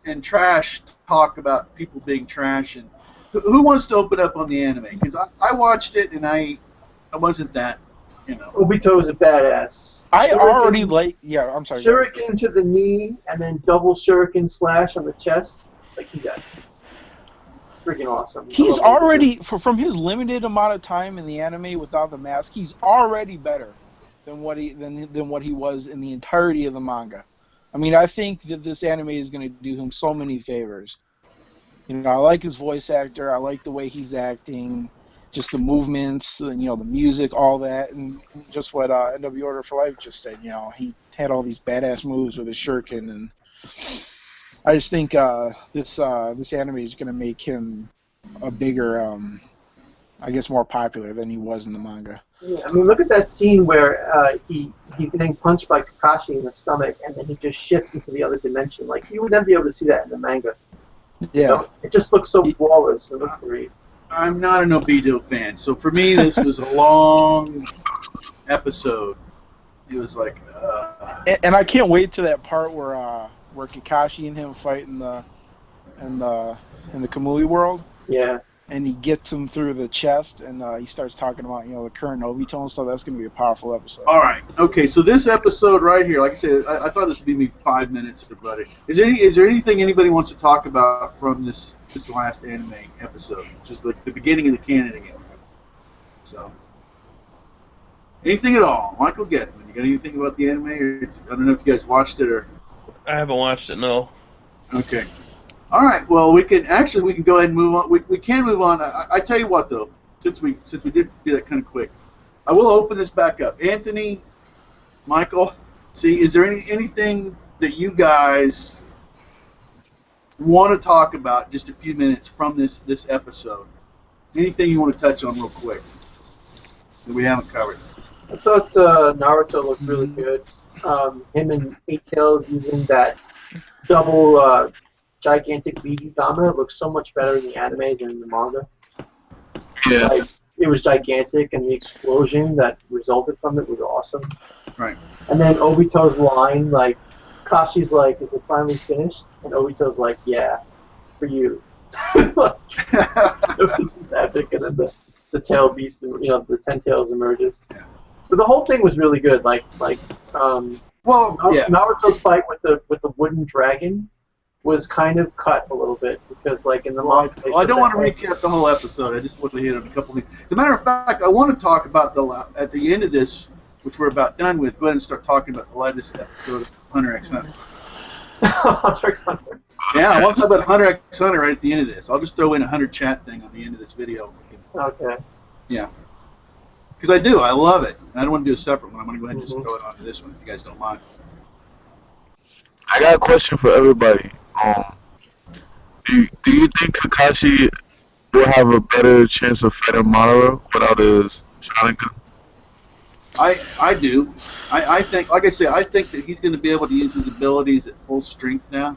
and trash talk about people being trash, and who wants to open up on the anime? Because I watched it and I wasn't that, Obito is a badass. I already yeah, I'm sorry. Shuriken to the knee and then double shuriken slash on the chest. Like he got freaking awesome. He's already from his limited amount of time in the anime without the mask, he's already better than what he was in the entirety of the manga. I mean, I think that this anime is going to do him so many favors. I like his voice actor. I like the way he's acting, just the movements, the music, all that, and just what NW Order for Life just said. He had all these badass moves with his shuriken, and I just think this anime is going to make him a bigger, I guess, more popular than he was in the manga. Yeah, I mean, look at that scene where he's getting punched by Kakashi in the stomach, and then he just shifts into the other dimension. Like, you would never be able to see that in the manga. Yeah. It just looks so flawless. It looks great. I'm not an Obito fan, so for me this was a long episode. It was like, and I can't wait to that part where Kakashi and him fight in the Kamui world. Yeah. And he gets him through the chest, and he starts talking about the current Obito and stuff. That's going to be a powerful episode. All right, okay. So this episode right here, like I said, I thought this would be maybe 5 minutes, everybody. Is there anything anybody wants to talk about from this last anime episode, which is like the beginning of the canon again? So, anything at all? Michael Gethman, you got anything about the anime? Or, I don't know if you guys watched it or. I haven't watched it. No. Okay. All right. Well, we can go ahead and move on. We can move on. I tell you what, though, since we did do that kind of quick, I will open this back up. Anthony, Michael, is there anything that you guys want to talk about? Just a few minutes from this episode. Anything you want to touch on real quick that we haven't covered? I thought Naruto looked really good. Him and Eight Tails using that double. Gigantic BB Dama looks so much better in the anime than in the manga. Yeah. Like, it was gigantic, and the explosion that resulted from it was awesome. Right. And then Obito's line, like, Kashi's like, "Is it finally finished?" And Obito's like, "Yeah, for you." It was epic, and then the tail beast, the 10 tails emerges. Yeah. But the whole thing was really good. Naruto's fight with the wooden dragon was kind of cut a little bit, because in the manga. I don't want to recap the whole episode. I just want to hit on a couple things. As a matter of fact, I want to talk about at the end of this, which we're about done with. Go ahead and start talking about the latest episode of Hunter x Hunter. Hunter x Hunter. Yeah, I want to talk about Hunter x Hunter right at the end of this. I'll just throw in a Hunter chat thing on the end of this video. Okay. Yeah. Because I do. I love it. I don't want to do a separate one. I'm going to go ahead and just throw it onto this one if you guys don't mind. I got a question for everybody. Do you think Kakashi will have a better chance of fighting Madara without his Sharingan? I do. I think, like I say, I think that he's going to be able to use his abilities at full strength now.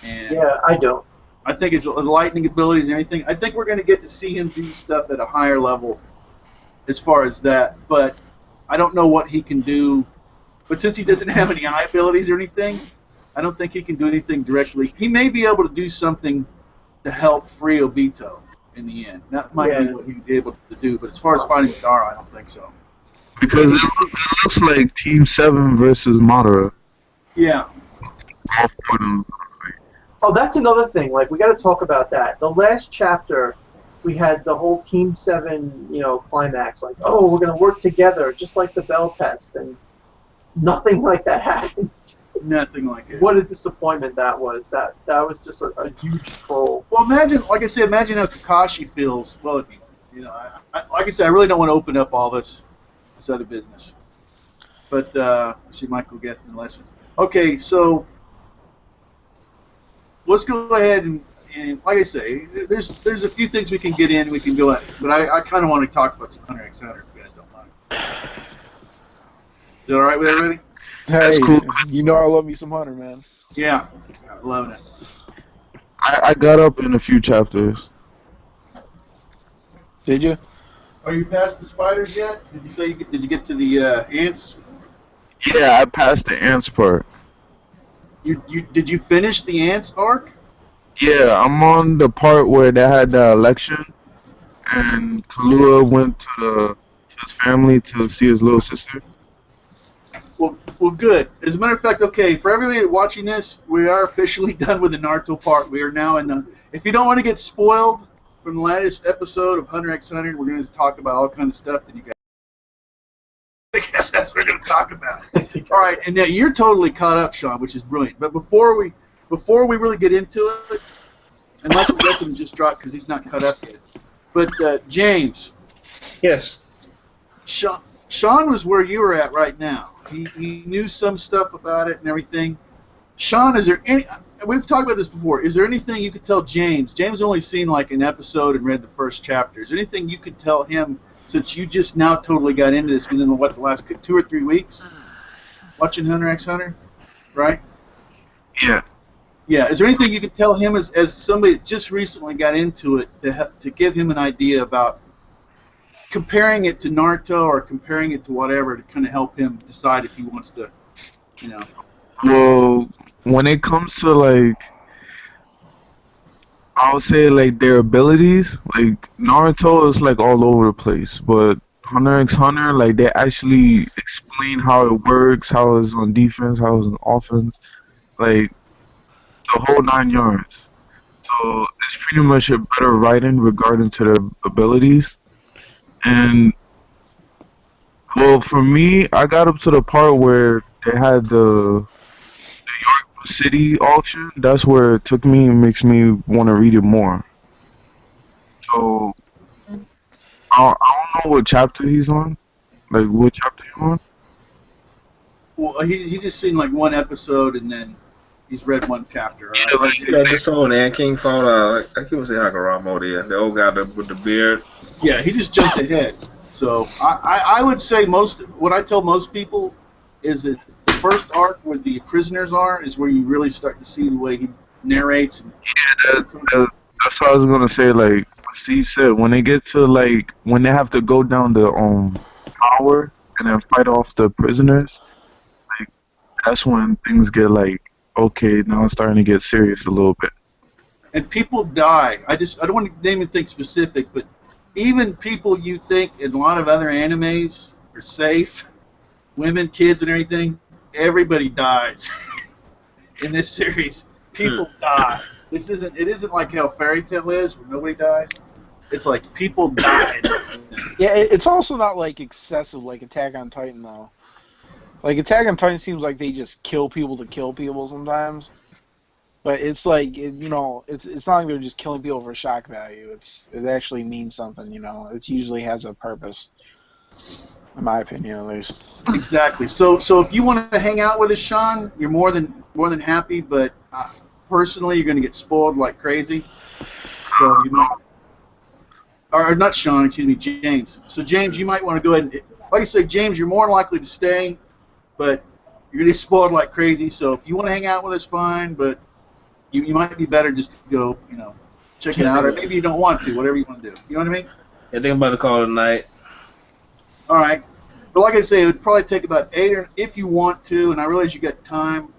And Yeah, I don't. I think his lightning abilities and everything, I think we're going to get to see him do stuff at a higher level as far as that. But I don't know what he can do. But since he doesn't have any eye abilities or anything, I don't think he can do anything directly. He may be able to do something to help free Obito in the end. That might be what he'd be able to do. But as far as fighting Madara, I don't think so. Because it looks like Team 7 versus Madara. Yeah. Oh, that's another thing. Like, we got to talk about that. The last chapter, we had the whole Team 7, climax. Like, oh, we're going to work together, just like the Bell test. And nothing like that happened. Nothing like it. What a disappointment that was. That was just a huge troll. Well, imagine, like I said, imagine how Kakashi feels. Well, like I said, I really don't want to open up all this other business. But, see, Michael Gethin the lessons. Okay, so let's go ahead and like I say, there's a few things we can get in, we can go at, but I kind of want to talk about some Hunter x Hunter if you guys don't mind. Is that all right with everybody? Hey, that's cool. You know I love me some Hunter, man. Yeah, I'm loving it. I got up in a few chapters. Did you? Are you past the spiders yet? Did you say did you get to the ants? Yeah, I passed the ants part. Did you finish the ants arc? Yeah, I'm on the part where they had the election, and Kahlua went to his family to see his little sister. Well, good. As a matter of fact, okay, for everybody watching this, we are officially done with the Naruto part. We are now in the. If you don't want to get spoiled from the latest episode of Hunter x Hunter, we're going to talk about all kinds of stuff that you guys. I guess that's what we're going to talk about. All right, and now you're totally caught up, Sean, which is brilliant. But before we really get into it, and Michael Beckham just dropped because he's not caught up yet. But James. Yes. Sean was where you were at right now. He knew some stuff about it and everything. Sean, is there any? We've talked about this before. Is there anything you could tell James? James only seen like an episode and read the first chapter. Is there anything you could tell him since you just now totally got into this within the last 2 or 3 weeks? Watching Hunter x Hunter, right? Yeah. Yeah. Is there anything you could tell him as somebody that just recently got into it to give him an idea about comparing it to Naruto or comparing it to whatever to kind of help him decide if he wants to, Well, when it comes to I would say their abilities, Naruto is all over the place, but Hunter x Hunter, they actually explain how it works, how it's on defense, how it's on offense, the whole 9 yards. So it's pretty much a better writing regarding to their abilities. And well, for me, I got up to the part where they had the York City auction. That's where it took me and makes me want to read it more. So I don't know what chapter he's on. What chapter you on? Well, he's just seen one episode and then he's read one chapter. Right? Yeah, this one, and King fought, I can't say Hakuramo there, the old guy with the beard. Yeah, he just jumped ahead. So I would say what I tell most people is that the first arc where the prisoners are is where you really start to see the way he narrates. Yeah, that's what I was gonna say. Steve said, when they get to when they have to go down the tower and then fight off the prisoners, that's when things get okay, now it's starting to get serious a little bit. And people die. I don't want to name anything specific, but even people you think in a lot of other animes are safe, women, kids, and everything, everybody dies in this series. People die. It isn't like how Fairy Tail is, where nobody dies. It's like people die. Yeah, it's also not excessive like Attack on Titan though. Attack on Titan seems like they just kill people to kill people sometimes. But it's like it's not like they're just killing people for shock value. It actually means something. It usually has a purpose, in my opinion, at least. Exactly. So if you want to hang out with us, Sean, you're more than happy. But personally, you're going to get spoiled like crazy. So you might, or not Sean, excuse me, James. So James, you might want to go ahead and, like I said, James, you're more likely to stay, but you're going to get spoiled like crazy. So if you want to hang out with us, fine. But you might be better just to go, check it out, or maybe you don't want to, whatever you want to do. You know what I mean? Yeah, I think I'm about to call it a night. All right. But like I say, it would probably take about 8 or, if you want to, and I realize you got time,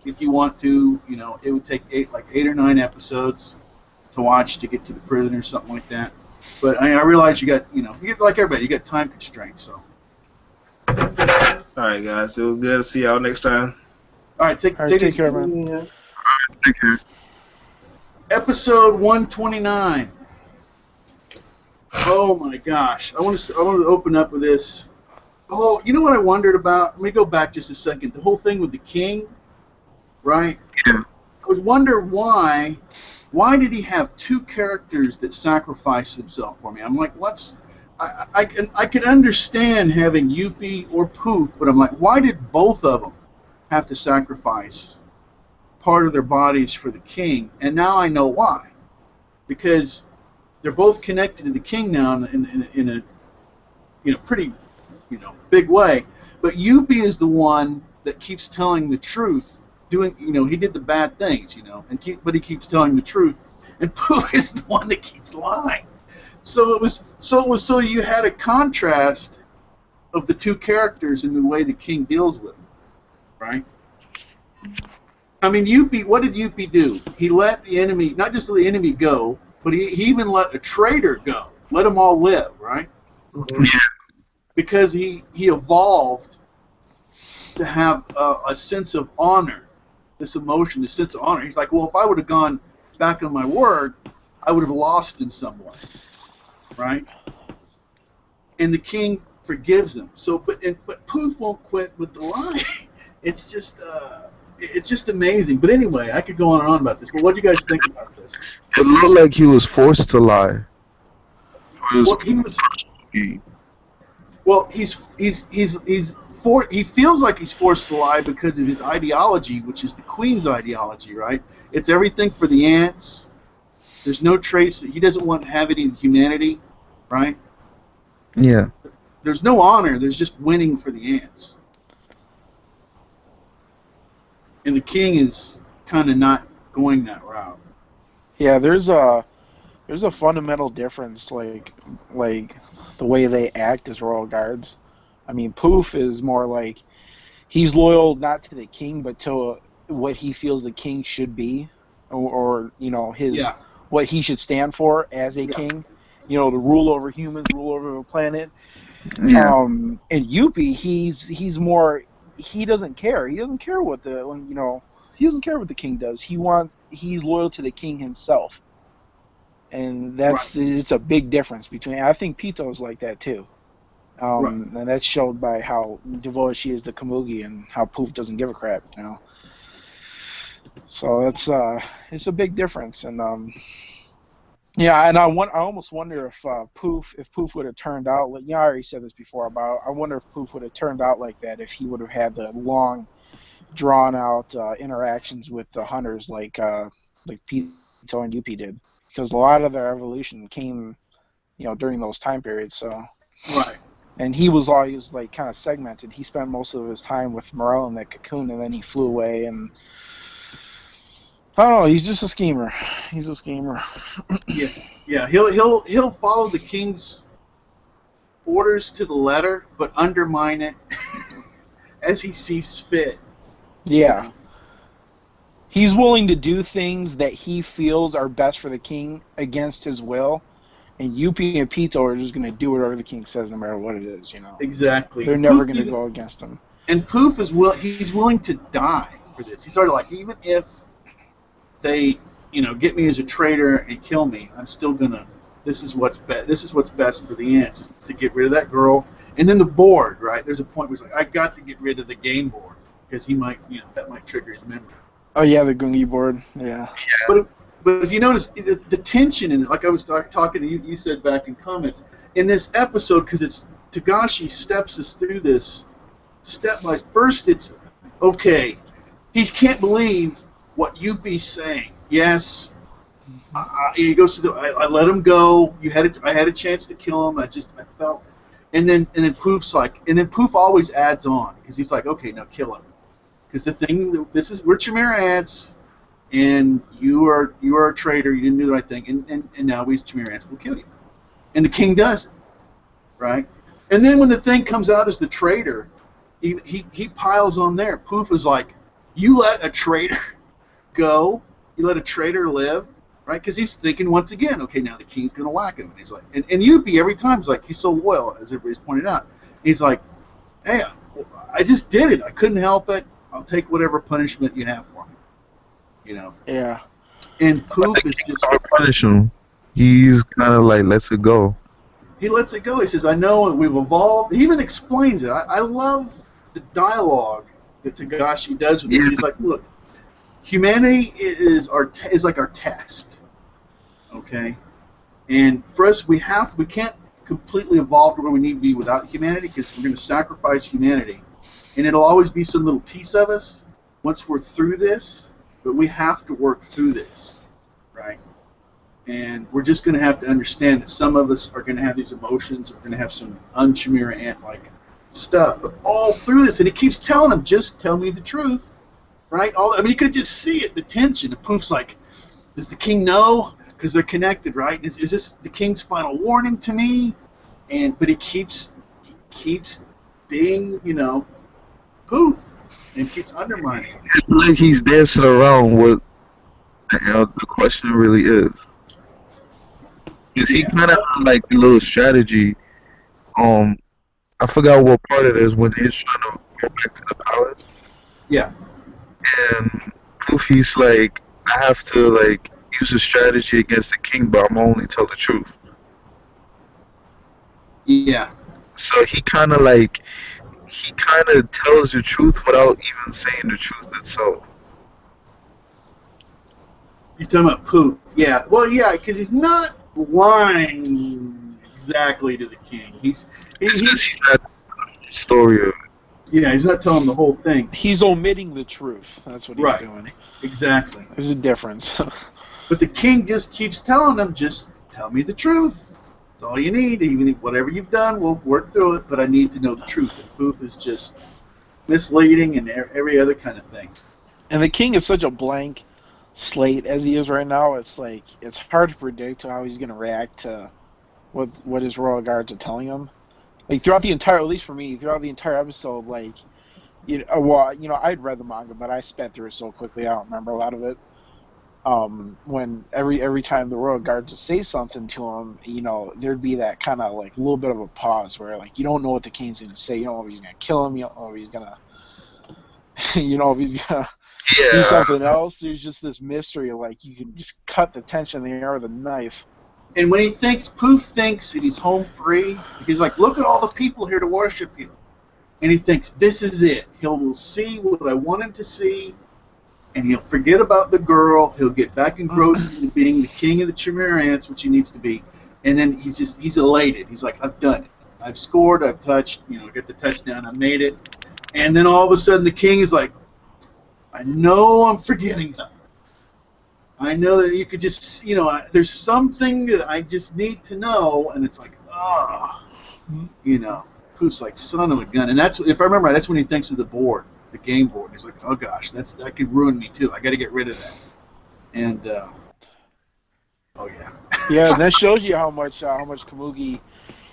if you want to, it would take 8 or 9 episodes to watch to get to the prison or something like that. But I realize you got, you get like everybody, you got time constraints. So. All right, guys. It was good to see y'all next time. All right, take care, man. Yeah. Take care. Episode 129. Oh my gosh! I want to open up with this. Oh, you know what I wondered about? Let me go back just a second. The whole thing with the king, right? Yeah. I was wondering why did he have 2 characters that sacrificed himself for me? I'm like, I can understand having Yuppie or Poof, but I'm like, why did both of them have to sacrifice part of their bodies for the king? And now I know why. Because they're both connected to the king now in a pretty big way. But Yuppie is the one that keeps telling the truth. He did the bad things, but he keeps telling the truth. And Pooh is the one that keeps lying. So you had a contrast of the 2 characters in the way the king deals with them, right? I mean, Yuppie, what did Yuppie do? He let the enemy, not just let the enemy go, but he even let a traitor go. Let them all live, right? Mhm. Because he evolved to have a sense of honor, this emotion, this sense of honor. He's like, well, if I would have gone back on my word, I would have lost in some way, right? And the king forgives him. So, but Poof won't quit with the lie. It's just amazing. But anyway, I could go on and on about this. But what do you guys think about this? It looked like he was forced to lie. Well, he feels like he's forced to lie because of his ideology, which is the Queen's ideology, right? It's everything for the ants. There's no trace. He doesn't want to have any humanity, right? Yeah. There's no honor. There's just winning for the ants. And the king is kind of not going that route. Yeah, there's a fundamental difference, like the way they act as royal guards. I mean, Poof is more like he's loyal not to the king, but to what he feels the king should be, or his what he should stand for as a king. To rule over humans, rule over the planet. Yeah. And Yuppie, he's more. He doesn't care. He doesn't care what he doesn't care what the king does. He's loyal to the king himself. And it's a big difference between. I think Pito's like that too, and that's showed by how devoted she is to Kamugi and how Poof doesn't give a crap, So it's a big difference, and and I almost wonder if Poof would have turned out. I already said this before about. I wonder if Poof would have turned out like that if he would have had the long, drawn out interactions with the hunters like Pito and Yuppie did. Because a lot of their evolution came, during those time periods. So, right. And he was always like kind of segmented. He spent most of his time with Morel in that cocoon, and then he flew away. And I don't know. He's just a schemer. He's a schemer. Yeah. He'll follow the king's orders to the letter, but undermine it as he sees fit. Yeah. He's willing to do things that he feels are best for the king against his will, and Yuppie and Pito are just going to do whatever the king says, no matter what it is. Exactly. They're never going to go against him. And Poof he's willing to die for this. He's sort of like, even if they, get me as a traitor and kill me, I'm still gonna. This is what's best. This is what's best for the ants, is to get rid of that girl, and then the board. Right? There's a point where he's like, I got to get rid of the game board because he might, that might trigger his memory. Oh yeah, the Gungi board. Yeah. But if you notice the tension in it, like I was talking to you, you said back in comments in this episode, because it's Tagashi steps us through this step by first. It's okay. He can't believe what Yuppie's saying. Yes, he goes to I let him go. I had a chance to kill him. I felt, and then Poof's like, and then Poof always adds on because he's like, okay, now kill him, because we're Chimera ants, and you are a traitor. You didn't do the right thing, and now we Chimera ants will kill you, and the king does it, right? And then when the thing comes out as the traitor, he piles on there. Poof is like, you let a traitor go, you let a traitor live. Right, because he's thinking once again, okay, now the king's gonna whack him, and he's like, and Yuppie every time is like, he's so loyal, as everybody's pointed out. He's like, hey, I just did it. I couldn't help it. I'll take whatever punishment you have for me. You know. Yeah. And Poof is just punish him. He's kind of like lets it go. He lets it go. He says, I know we've evolved. He even explains it. I love the dialogue that Tagashi does with this. He's like, look, humanity is like our test, okay? And for us, we can't completely evolve to where we need to be without humanity, because we're going to sacrifice humanity, and it'll always be some little piece of us once we're through this. But we have to work through this, right? And we're just going to have to understand that some of us are going to have these emotions. We're going to have some un-Chimera ant-like stuff, but all through this, and he keeps telling them, just tell me the truth. Right? You could just see it, the tension. The Poof's like, does the king know? Because they're connected, right? Is this the king's final warning to me? But he keeps being, Poof, and keeps undermining. It's like he's dancing around what the question really is. Because he kind of had like a little strategy. I forgot what part it is when he's trying to go back to the palace. Yeah. And Goofy's like, I have to like use a strategy against the king, but I'm only tell the truth. Yeah. So he kind of tells the truth without even saying the truth itself. You're talking about Poof. Yeah. Well, yeah, because he's not lying exactly to the king. He's not the story of it. Yeah, he's not telling the whole thing. He's omitting the truth. That's what he's doing. Exactly. There's a difference. But the king just keeps telling him, just tell me the truth. That's all you need. Even if whatever you've done, we'll work through it, but I need to know the truth. And Poof is just misleading and every other kind of thing. And the king is such a blank slate as he is right now. It's like, it's hard to predict how he's going to react to what his royal guards are telling him. Like, throughout the entire, at least for me, throughout the entire episode, like, I'd read the manga, but I sped through it so quickly, I don't remember a lot of it. When every time the royal guards would say something to him, there'd be that kind of, like, little bit of a pause where, like, you don't know what the king's going to say. You don't know if he's going to kill him. You don't know if he's going to, if he's going to do something else. There's just this mystery, like, you can just cut the tension in the air with a knife. And when Poof thinks that he's home free, he's like, look at all the people here to worship you. And he thinks, this is it. He'll see what I want him to see, and he'll forget about the girl. He'll get back engrossed into being the king of the Chimera ants, which he needs to be. And then he's elated. He's like, I've done it. I've scored. I've touched. Got the touchdown. I made it. And then all of a sudden the king is like, I know I'm forgetting something. I know that you could just, there's something that I just need to know, and it's like, Poof's like, son of a gun. And that's, if I remember right, that's when he thinks of the board, the game board. He's like, oh gosh, that could ruin me too. I got to get rid of that. And, oh yeah. Yeah, that shows you how much Kamugi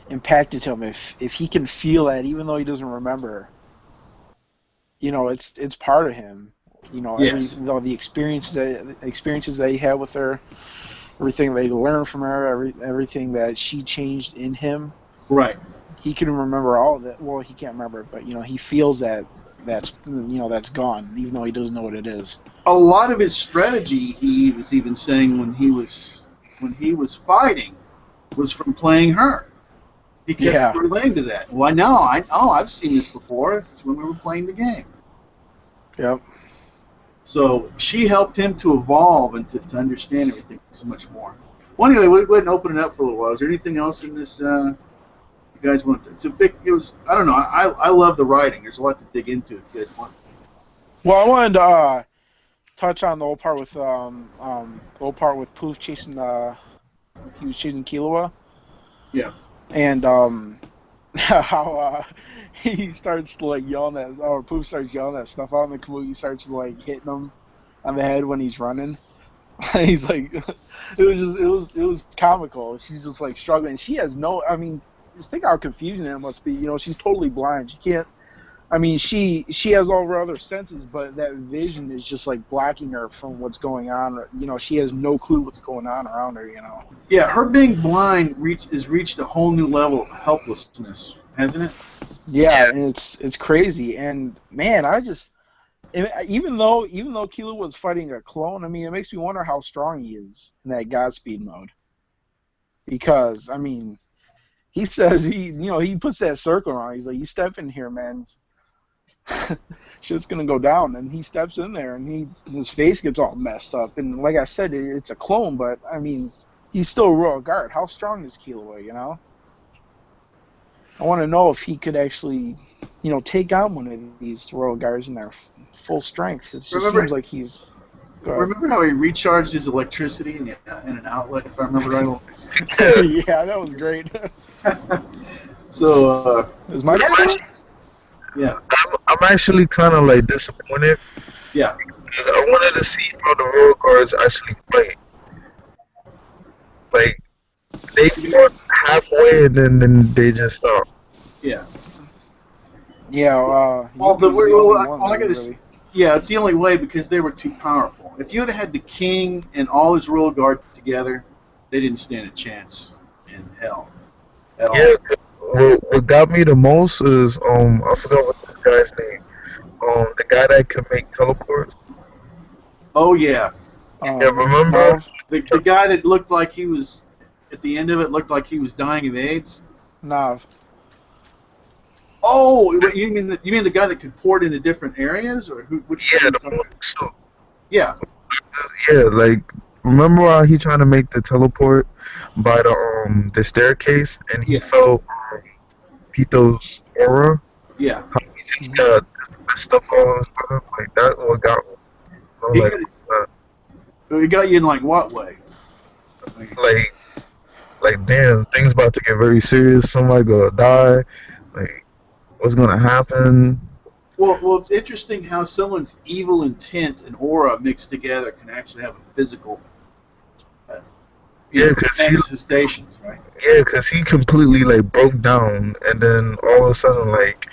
impacted him. If he can feel that, even though he doesn't remember, it's part of him. Yes. The experiences that he had with her, everything they learned from her, everything that she changed in him. Right. He can remember all of that. Well, he can't remember it, but he feels that's gone, even though he doesn't know what it is. A lot of his strategy, he was even saying when he was fighting, was from playing her. He kept relating to that. Well, I've seen this before. It's when we were playing the game. Yep. So she helped him to evolve and to understand everything so much more. Well, anyway, we'll go ahead and open it up for a little while. Is there anything else in this? You guys want? It's a big. It was. I don't know. I love the writing. There's a lot to dig into if you guys want. Well, I wanted to touch on the whole part with Poof chasing he was chasing Killua. Yeah. And how he starts to like yelling that, or Poof starts yelling that stuff out, and the Kamugi starts like hitting him on the head when he's running. He's like, it was comical. She's just like struggling. She has no. I mean, just think how confusing that must be. You know, she's totally blind. She can't. I mean, she has all her other senses, but that vision is just like blocking her from what's going on. You know, she has no clue what's going on around her. You know. Yeah, her being blind has reached a whole new level of helplessness, hasn't it? Yeah, and it's crazy. And man, even though Killua was fighting a clone, I mean, it makes me wonder how strong he is in that Godspeed mode. Because I mean, he says he puts that circle around. He's like, you step in here, man. Shit's gonna go down, and he steps in there, and his face gets all messed up. And like I said, it's a clone, but I mean, he's still a royal guard. How strong is Killua? You know, I want to know if he could actually, take on one of these royal guards in their full strength. It just seems like he's. Remember how he recharged his electricity in an outlet, if I remember right? Yeah, that was great. So, it was my question. Yeah. I'm actually kind of like disappointed. Yeah. Because I wanted to see how the royal guards actually fight. Like, they fought halfway and then they just stopped. Yeah. Yeah. Yeah, it's the only way because they were too powerful. If you had the king and all his royal guard together, they didn't stand a chance in hell at all. What got me the most is I forgot what this guy's name. The guy that could make teleports. Oh yeah. Remember the guy that looked like he was at the end of it looked like he was dying of AIDS? Nav. Oh, you mean the guy that could port into different areas, or who? Which? Yeah, Yeah. Yeah, like remember how he trying to make the teleport by the staircase, and he felt Pito's aura. Yeah. How he just got messed up all of a sudden. Like that's what got me. He got you in like what way? Like damn, things about to get very serious. Somebody gonna die. Like what's gonna happen? Well, it's interesting how someone's evil intent and aura mixed together can actually have a physical manifestations, right? Yeah, because he completely like broke down, and then all of a sudden like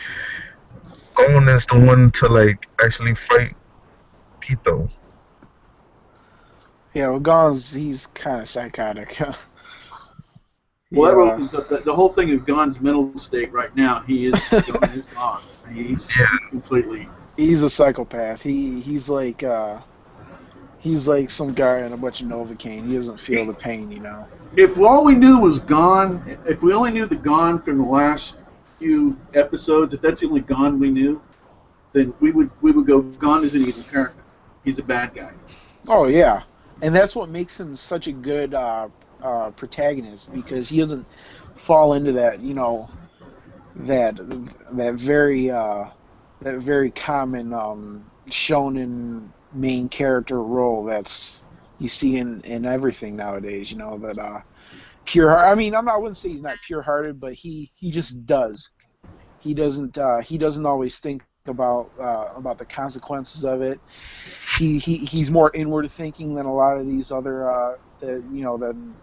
Gon is the one to like actually fight Pito. Yeah, well, he's kind of psychotic. Well, that opens up the whole thing of Gon's mental state right now. He is gone. He's completely. He's a psychopath. He's like some guy on a bunch of Novocaine. He doesn't feel the pain, If all we knew was Gon, if we only knew the Gon from the last few episodes, if that's the only Gon we knew, then we would go, Gon is an evil character. He's a bad guy. Oh yeah, and that's what makes him such a good protagonist, because he doesn't fall into that that very common shonen main character role that's you see in everything nowadays. That pure. I mean, I wouldn't say he's not pure-hearted, but he just does. He doesn't always think about the consequences of it. He's more inward thinking than a lot of these other than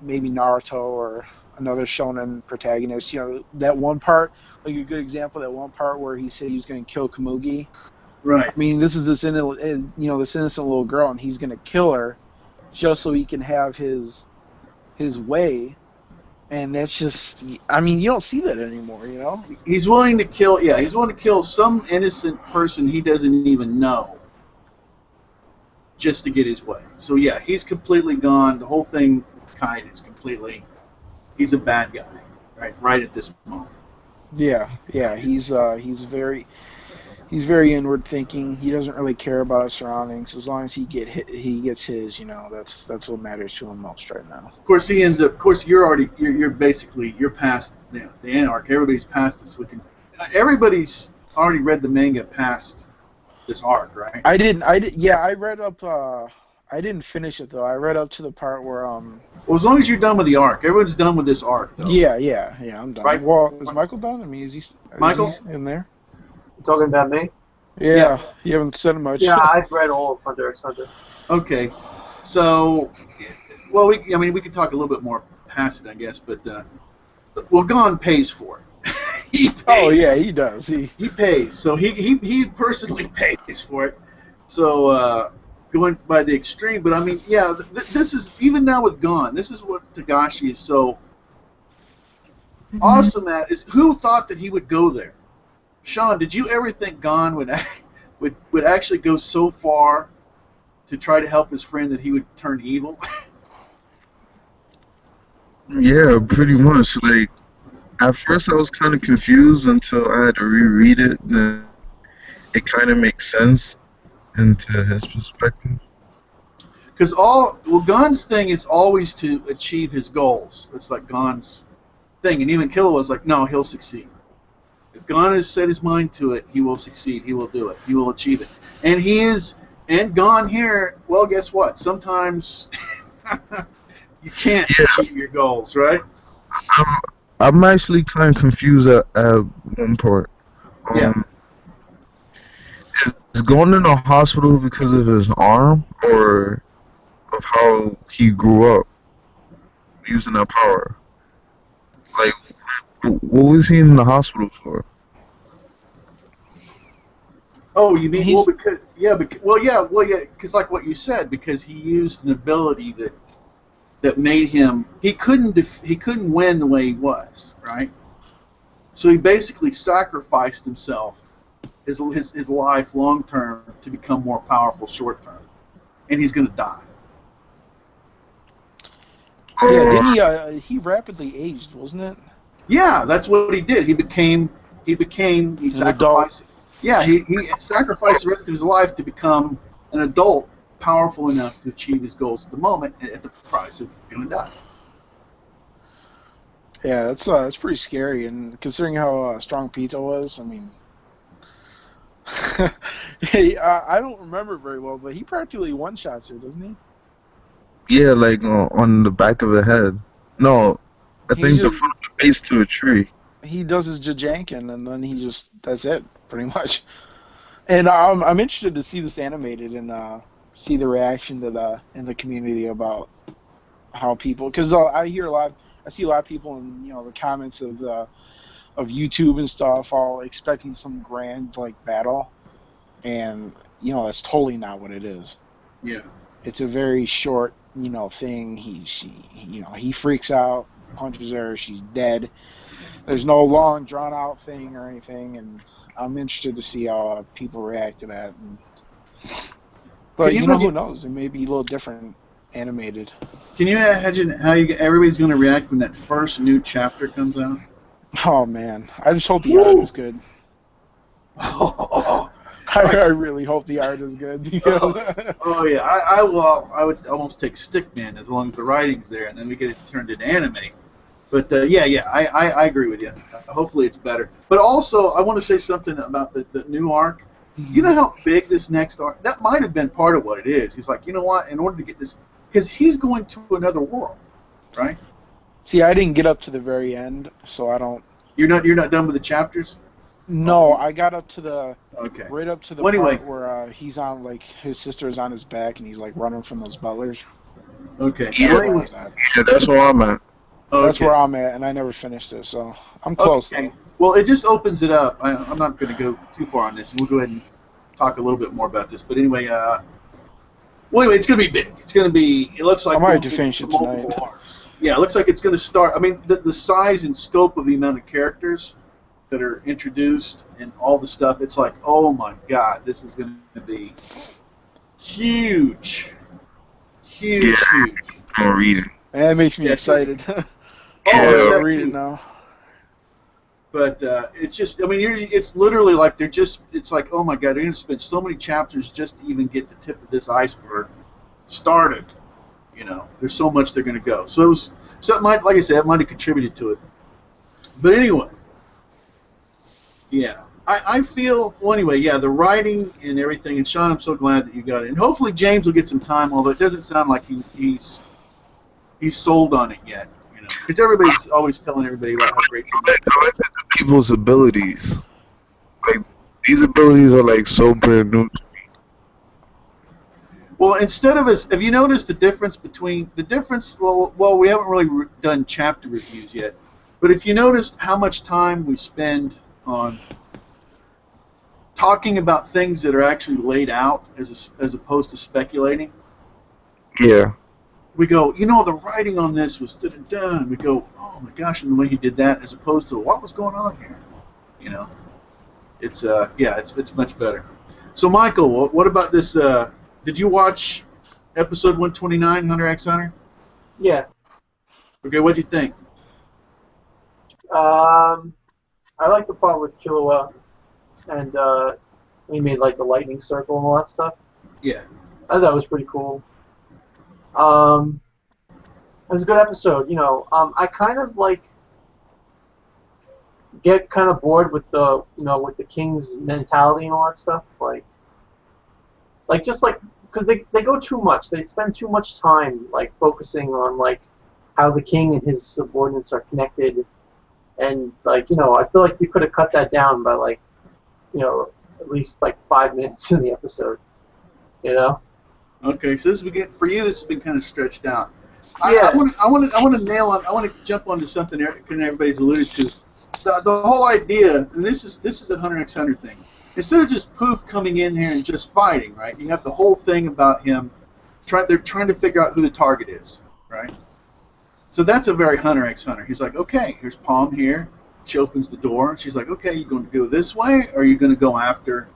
maybe Naruto or another shonen protagonist. That one part, like a good example, that one part where he said he was going to kill Kamugi. Right. I mean, this is this innocent little girl, and he's going to kill her just so he can have his way. And that's just, I mean, you don't see that anymore, He's willing to kill, he's willing to kill some innocent person he doesn't even know just to get his way. So, he's completely gone. The whole thing kind is completely, he's a bad guy, right at this moment. Yeah, he's He's very inward thinking. He doesn't really care about his surroundings. As long as he gets his, that's what matters to him most right now. Of course, he ends up. Of course, you're basically past the end arc. Everybody's past this. Everybody's already read the manga past this arc, right? I didn't. Yeah, I read up. I didn't finish it though. I read up to the part where Well, as long as you're done with the arc, everyone's done with this arc, though. Yeah, I'm done. Right. Well, is Michael done? I mean, Michael? is he in there? You talking about me? Yeah, you haven't said much. Yeah, I've read all of Hunter x Hunter. Okay, so, well, we could talk a little bit more past it, I guess, but Gon pays for it. He pays. Oh yeah, he does. He pays. So he personally pays for it. So going by the extreme, but I mean, yeah, this is even now with Gon. This is what Togashi is so awesome at. Is who thought that he would go there? Sean, did you ever think Gon would actually go so far to try to help his friend that he would turn evil? Yeah, pretty much. Like, at first I was kind of confused until I had to reread it, and it kind of makes sense into his perspective. Because Gon's thing is always to achieve his goals. That's like Gon's thing. And even Killua was like, no, he'll succeed. If Gon has set his mind to it, he will succeed. He will do it. He will achieve it. And he is, and Gon here, well, guess what? Sometimes you can't achieve your goals, right? I'm actually kind of confused at one part. Yeah. Is going in a hospital because of his arm, or of how he grew up using that power? Like, what was he in the hospital for? Oh, you mean because like what you said, because he used an ability that made him he couldn't win the way he was, right? So he basically sacrificed himself, his life long term to become more powerful short term, and he's going to die. Yeah, didn't he rapidly aged, wasn't it? Yeah, that's what he did. He sacrificed. Yeah, he sacrificed the rest of his life to become an adult, powerful enough to achieve his goals at the moment, at the price of going to die. Yeah, that's pretty scary, and considering how strong Pito was, I mean, hey, I don't remember very well, but he practically one-shots her, doesn't he? Yeah, like on the back of the head. No, I think the front of the base to a tree. He does his Jajankin, and then that's it, pretty much. And I'm interested to see this animated and see the reaction in the community about how people, because I see a lot of people in the comments of YouTube and stuff all expecting some grand like battle, and that's totally not what it is. Yeah, it's a very short thing. He freaks out, punches her, she's dead. There's no long drawn out thing or anything, and I'm interested to see how people react to that. But who knows? It may be a little different animated. Can you imagine how everybody's going to react when that first new chapter comes out? Oh man, I just hope the art is good. I really hope the art is good. Oh yeah, I would almost take Stickman as long as the writing's there, and then we get it turned into anime. But I agree with you. Hopefully it's better. But also, I want to say something about the new arc. You know how big this next arc? That might have been part of what it is. He's like, you know what? In order to get this, because he's going to another world, right? See, I didn't get up to the very end, so I don't. You're not done with the chapters? No, I got up to the right up to the part where he's on, like, his sister's on his back and he's like running from those butlers. Okay. Yeah, that's where I'm at. Okay. That's where I'm at, and I never finished it, so I'm close. Okay. Well, it just opens it up. I'm not going to go too far on this, and we'll go ahead and talk a little bit more about this. But anyway, it's going to be big. It's going to be. It looks like I might have to finish it tonight. Yeah, it looks like it's going to start. I mean, the size and scope of the amount of characters that are introduced and all the stuff. It's like, oh my God, this is going to be huge, huge. I'll read it. That makes me excited. I'll read it now. But it's just, I mean, it's literally like it's like, oh my God, they're going to spend so many chapters just to even get the tip of this iceberg started. You know, there's so much they're going to go. So it was, so it might, like I said, it might have contributed to it. But anyway, yeah, I feel, well, anyway, yeah, the writing and everything. And Sean, I'm so glad that you got it. And hopefully James will get some time, although it doesn't sound like he's sold on it yet. You know, because everybody's always telling everybody about how great it is. I like the people's abilities. Like these abilities are like so brand new. Well, instead of us, have you noticed the difference between the difference? Well, we haven't really done chapter reviews yet, but if you noticed how much time we spend on talking about things that are actually laid out as opposed to speculating. Yeah. We go, you know, the writing on this was done. We go, oh my gosh, and the way he did that, as opposed to what was going on here. You know, it's yeah, it's much better. So, Michael, what about this? Did you watch episode 129, Hunter x Hunter? Yeah. Okay, what'd you think? I like the part with Killua and he made like the lightning circle and all that stuff. Yeah. I thought that was pretty cool. It was a good episode, you know. I kind of like get kind of bored with the, you know, with the king's mentality and all that stuff, like just like, because they go too much. They spend too much time like focusing on like how the king and his subordinates are connected, and like, you know, I feel like we could have cut that down by like, you know, at least like 5 minutes in the episode, you know. Okay, so this for you. This has been kind of stretched out. Yeah. I want to jump onto something everybody's alluded to. The whole idea, and this is a Hunter x Hunter thing. Instead of just poof coming in here and just fighting, right? You have the whole thing about him. They're trying to figure out who the target is, right? So that's a very Hunter x Hunter. He's like, okay, here's Palm here. She opens the door, and she's like, okay, you going to go this way, or are you going to go after,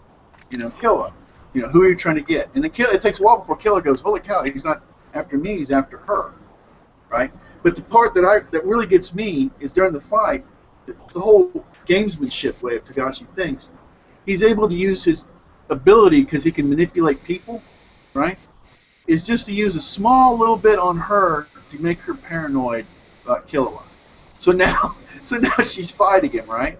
you know, Killua? You know, who are you trying to get? And it takes a while before Killua goes, holy cow, he's not after me, he's after her, right? But the part that really gets me is during the fight, the whole gamesmanship way of Togashi thinks. He's able to use his ability, because he can manipulate people, right? Is just to use a small little bit on her to make her paranoid about Killua. So now she's fighting him, right?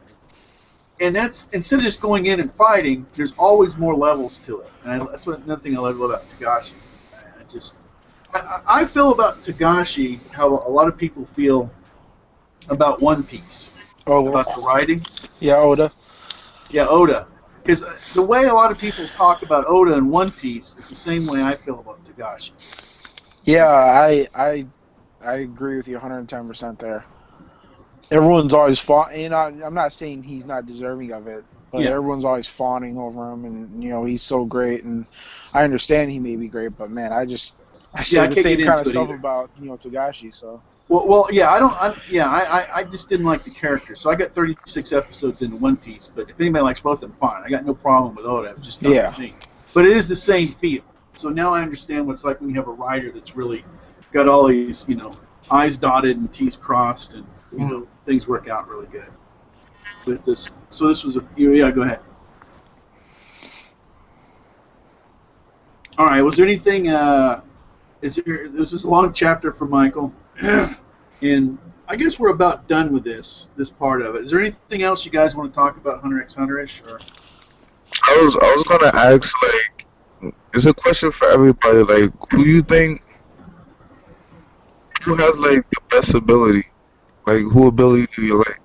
And that's, instead of just going in and fighting, there's always more levels to it. And that's another thing I love about Togashi. I feel about Togashi how a lot of people feel about One Piece. Oh, about the writing. yeah, Oda. Yeah, Oda. Because the way a lot of people talk about Oda and One Piece is the same way I feel about Togashi. Yeah, I agree with you 110% there. Everyone's always you know, I'm not saying he's not deserving of it, but Yeah. everyone's always fawning over him, and you know, he's so great, and I understand he may be great, but man, I say I the can't same get kind into of it stuff either. about, you know, Togashi. So Well, yeah, I just didn't like the character. So I got 36 episodes into One Piece, but if anybody likes both of them, fine. I got no problem with Oda. It's just not Yeah. for me. But it is the same feel. So now I understand what it's like when you have a writer that's really got all these, you know, I's dotted and T's crossed, and you know, things work out really good. But this was yeah. Go ahead. All right. Was there anything? This is a long chapter for Michael, and I guess we're about done with this part of it. Is there anything else you guys want to talk about Hunter x Hunter-ish? Or? I was gonna ask, like, it's a question for everybody. Like, who has like the best ability? Like, who ability do you like?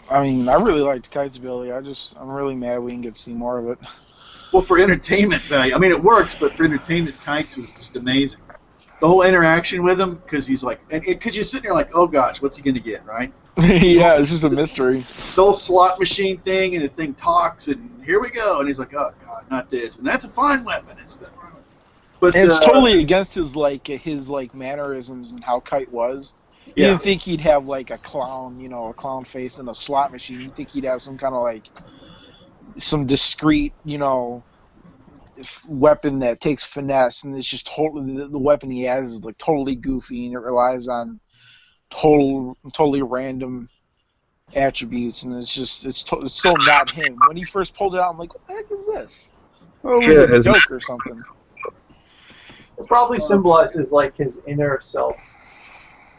I mean, I really liked Kite's ability. I'm really mad we didn't get to see more of it. Well, for entertainment value, I mean, it works, but for entertainment, Kites was just amazing. The whole interaction with him, because he's like, because you're sitting there like, oh gosh, what's he gonna get, right? Yeah, it's just a mystery. The whole slot machine thing, and the thing talks, and here we go, and he's like, oh god, not this, and that's a fine weapon. It's not wrong. But And it's totally against his mannerisms and how Kite was. You didn't think he'd have like a clown, you know, a clown face and a slot machine. You think he'd have some kind of like some discreet, you know, weapon that takes finesse, and it's just totally the weapon he has is like totally goofy, and it relies on totally random attributes, and it's so not him. When he first pulled it out, I'm like, what the heck is this? Oh, it was Yeah, a his joke or something. It probably symbolizes like his inner self.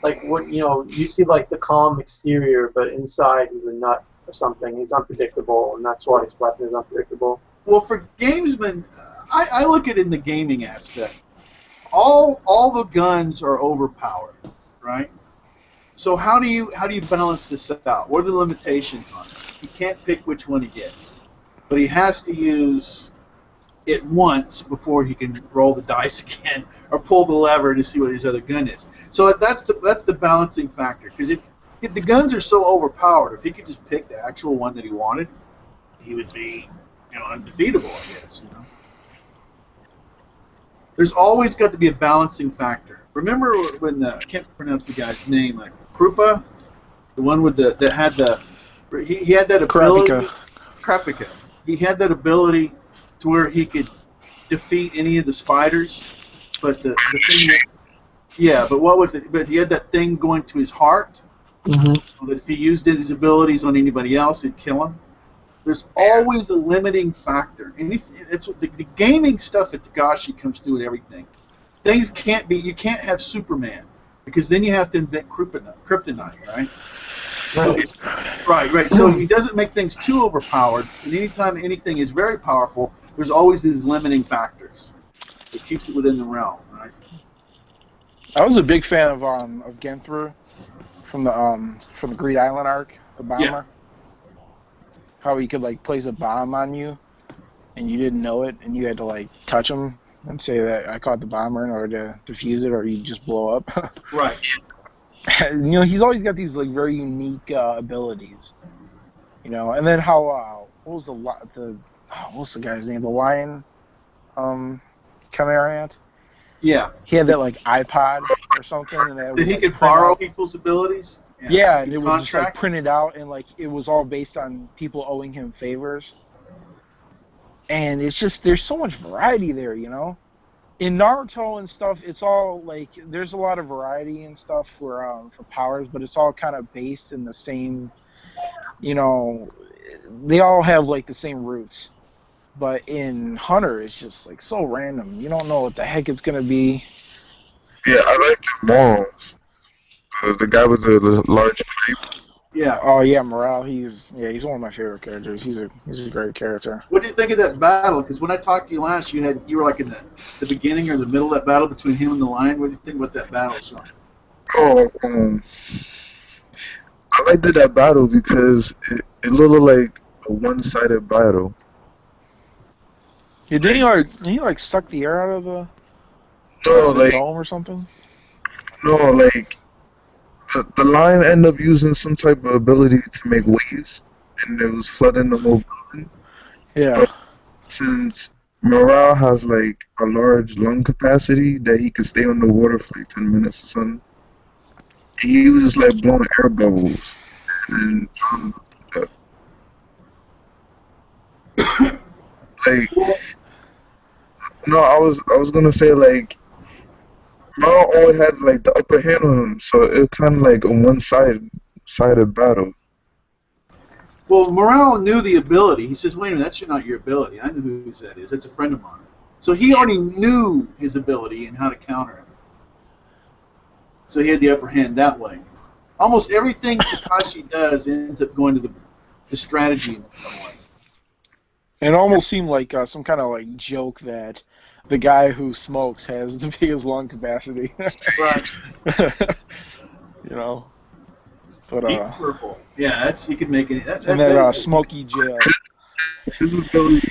Like what you see like the calm exterior, but inside he's a nut or something. He's unpredictable, and that's why his weapon is unpredictable. Well, for gamesmen, I look at it in the gaming aspect. All the guns are overpowered, right? So how do you balance this out? What are the limitations on it? He can't pick which one he gets, but he has to use it once before he can roll the dice again or pull the lever to see what his other gun is. So that's the balancing factor. Because if the guns are so overpowered, if he could just pick the actual one that he wanted, he would be undefeatable, I guess. There's always got to be a balancing factor. Remember when I can't pronounce the guy's name, like Krupa, the one with that had the he had that ability. Krapika. He had that ability to where he could defeat any of the spiders, but the thing. Yeah, but what was it? But he had that thing going to his heart, so that if he used his abilities on anybody else, it'd kill him. There's always a limiting factor. And it's the gaming stuff at Togashi comes through with everything. Things can't be. You can't have Superman because then you have to invent kryptonite, right? Right. So he doesn't make things too overpowered. And anytime anything is very powerful, there's always these limiting factors. It keeps it within the realm, right? I was a big fan of Genthru from the Greed Island arc, the bomber. Yeah. How he could like place a bomb on you, and you didn't know it, and you had to like touch him and say that I caught the bomber in order to defuse it, or you just blow up. Right. He's always got these like very unique abilities. And then how what was the guy's name? The lion, Chimera. Yeah. He had that like iPod or something, and that he could borrow people's abilities. Yeah, and it was just like printed out, and like it was all based on people owing him favors. And it's just there's so much variety there, In Naruto and stuff, it's all like there's a lot of variety and stuff for powers, but it's all kind of based in the same, they all have like the same roots. But in Hunter, it's just like so random. You don't know what the heck it's gonna be. Yeah, I like the morals. The guy with the large pipe. Yeah. Oh yeah, Morale. He's one of my favorite characters. He's a great character. What do you think of that battle? Because when I talked to you last, you were like in the beginning or the middle of that battle between him and the lion. What do you think about that battle, Sean? Oh, I liked that battle because it looked like a one-sided battle. Yeah, he like suck the air out of the dome or something? No, like the lion ended up using some type of ability to make waves, and it was flooding the whole building. Yeah. But since Morale has like a large lung capacity that he could stay underwater for like 10 minutes or something, he was just like blowing air bubbles, and like. No, I was gonna say like Mao always had like the upper hand on him, so it kind of like a one-sided battle. Well, Morale knew the ability. He says, "Wait a minute, that's not your ability. I know who that is. That's a friend of mine." So he already knew his ability and how to counter it. So he had the upper hand that way. Almost everything Kakashi does ends up going to the strategy in some way. It almost seemed like some kind of like joke that the guy who smokes has the biggest lung capacity. Right. But Deep purple. Yeah, he could make it. And that smoky jail. His ability.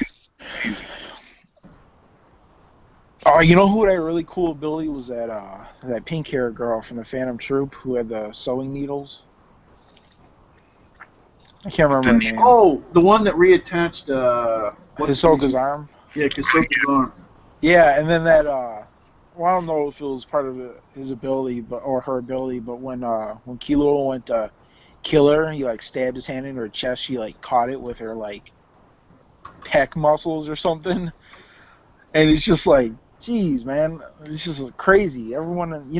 Oh, you know who had a really cool ability was that pink hair girl from the Phantom Troop who had the sewing needles. I can't remember her name. Oh, the one that reattached Hisoka's arm. Yeah, Hisoka's arm. Yeah, and then that I don't know if it was part of his ability, or her ability, but when Kilo went to kill her, he like stabbed his hand in her chest. She like caught it with her like pec muscles or something, and it's just like, geez, man, it's just crazy. Everyone,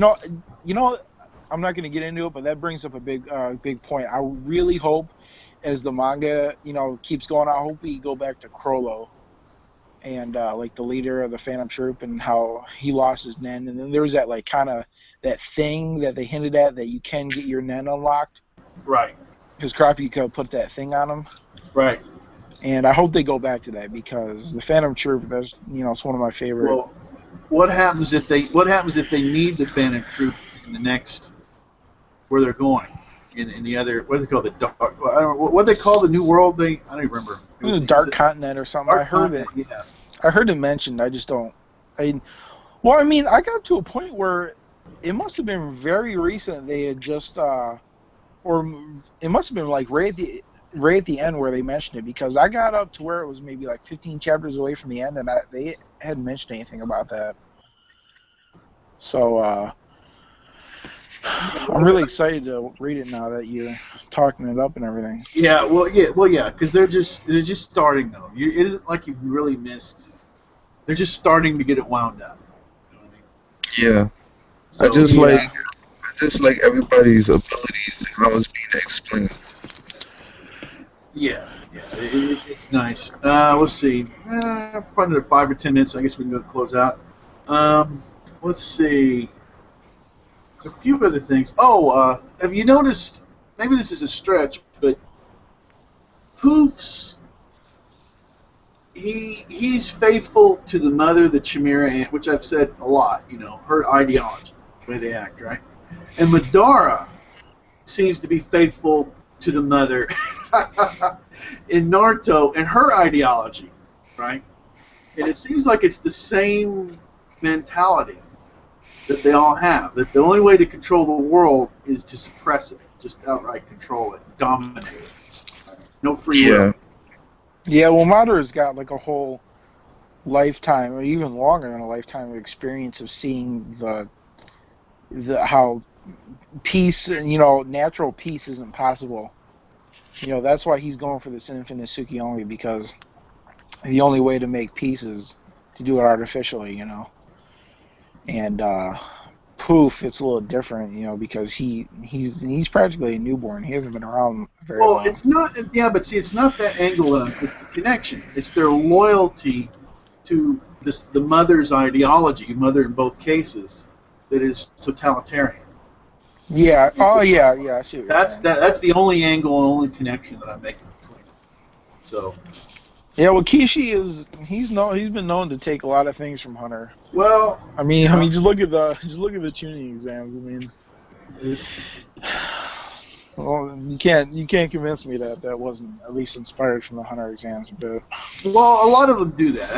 I'm not going to get into it, but that brings up a big point. I really hope, as the manga, keeps going, I hope we go back to Crollo and like the leader of the Phantom Troop and how he lost his Nen, and then there was that like kind of that thing that they hinted at that you can get your Nen unlocked. Right. Because Crappie could put that thing on him. Right. And I hope they go back to that because the Phantom Troop, that's it's one of my favorite. Well, what happens if they need the Phantom Troop in the next where they're going in the other, what do they call the dark? I don't know what they call the new world. I don't even remember. It was a Dark Continent or something. Dark Continent, yeah. I heard it mentioned. I just don't. I got to a point where it must have been very recent. They had just, or it must have been like right at the end where they mentioned it, because I got up to where it was maybe like 15 chapters away from the end, and they hadn't mentioned anything about that. So I'm really excited to read it now that you're talking it up and everything. Yeah, because they're just starting though. It isn't like you've really missed. They're just starting to get it wound up. You know what I mean? Yeah. So, I just like everybody's abilities and how it's being explained. Yeah, it's nice. Let's see. Probably another 5 or 10 minutes. I guess we can go close out. Let's see. There's a few other things. Oh, have you noticed? Maybe this is a stretch, but Poof's he's faithful to the mother, the Chimera Ant, which I've said a lot. Her ideology, the way they act, right? And Madara seems to be faithful to the mother in Naruto and her ideology, right? And it seems like it's the same mentality that they all have, that the only way to control the world is to suppress it, just outright control it, dominate it. No free will. Yeah, well, Madara's got like a whole lifetime, or even longer than a lifetime of experience of seeing the how peace, natural peace isn't possible. That's why he's going for this infinite Tsukiyomi, because the only way to make peace is to do it artificially, And Poof, it's a little different, because he's practically a newborn. He hasn't been around very long. Well, it's not. Yeah, but see, it's not that angle. It's the connection. It's their loyalty to the mother's ideology. Mother in both cases, that is totalitarian. Yeah. Yeah. I see what you're saying. That's the only angle and only connection that I'm making between them. So. Yeah, well, Kishi he's been known to take a lot of things from Hunter. Well, I mean, just look at the tuning exams. Well, you can't convince me that wasn't at least inspired from the Hunter exams a bit. Well, a lot of them do that.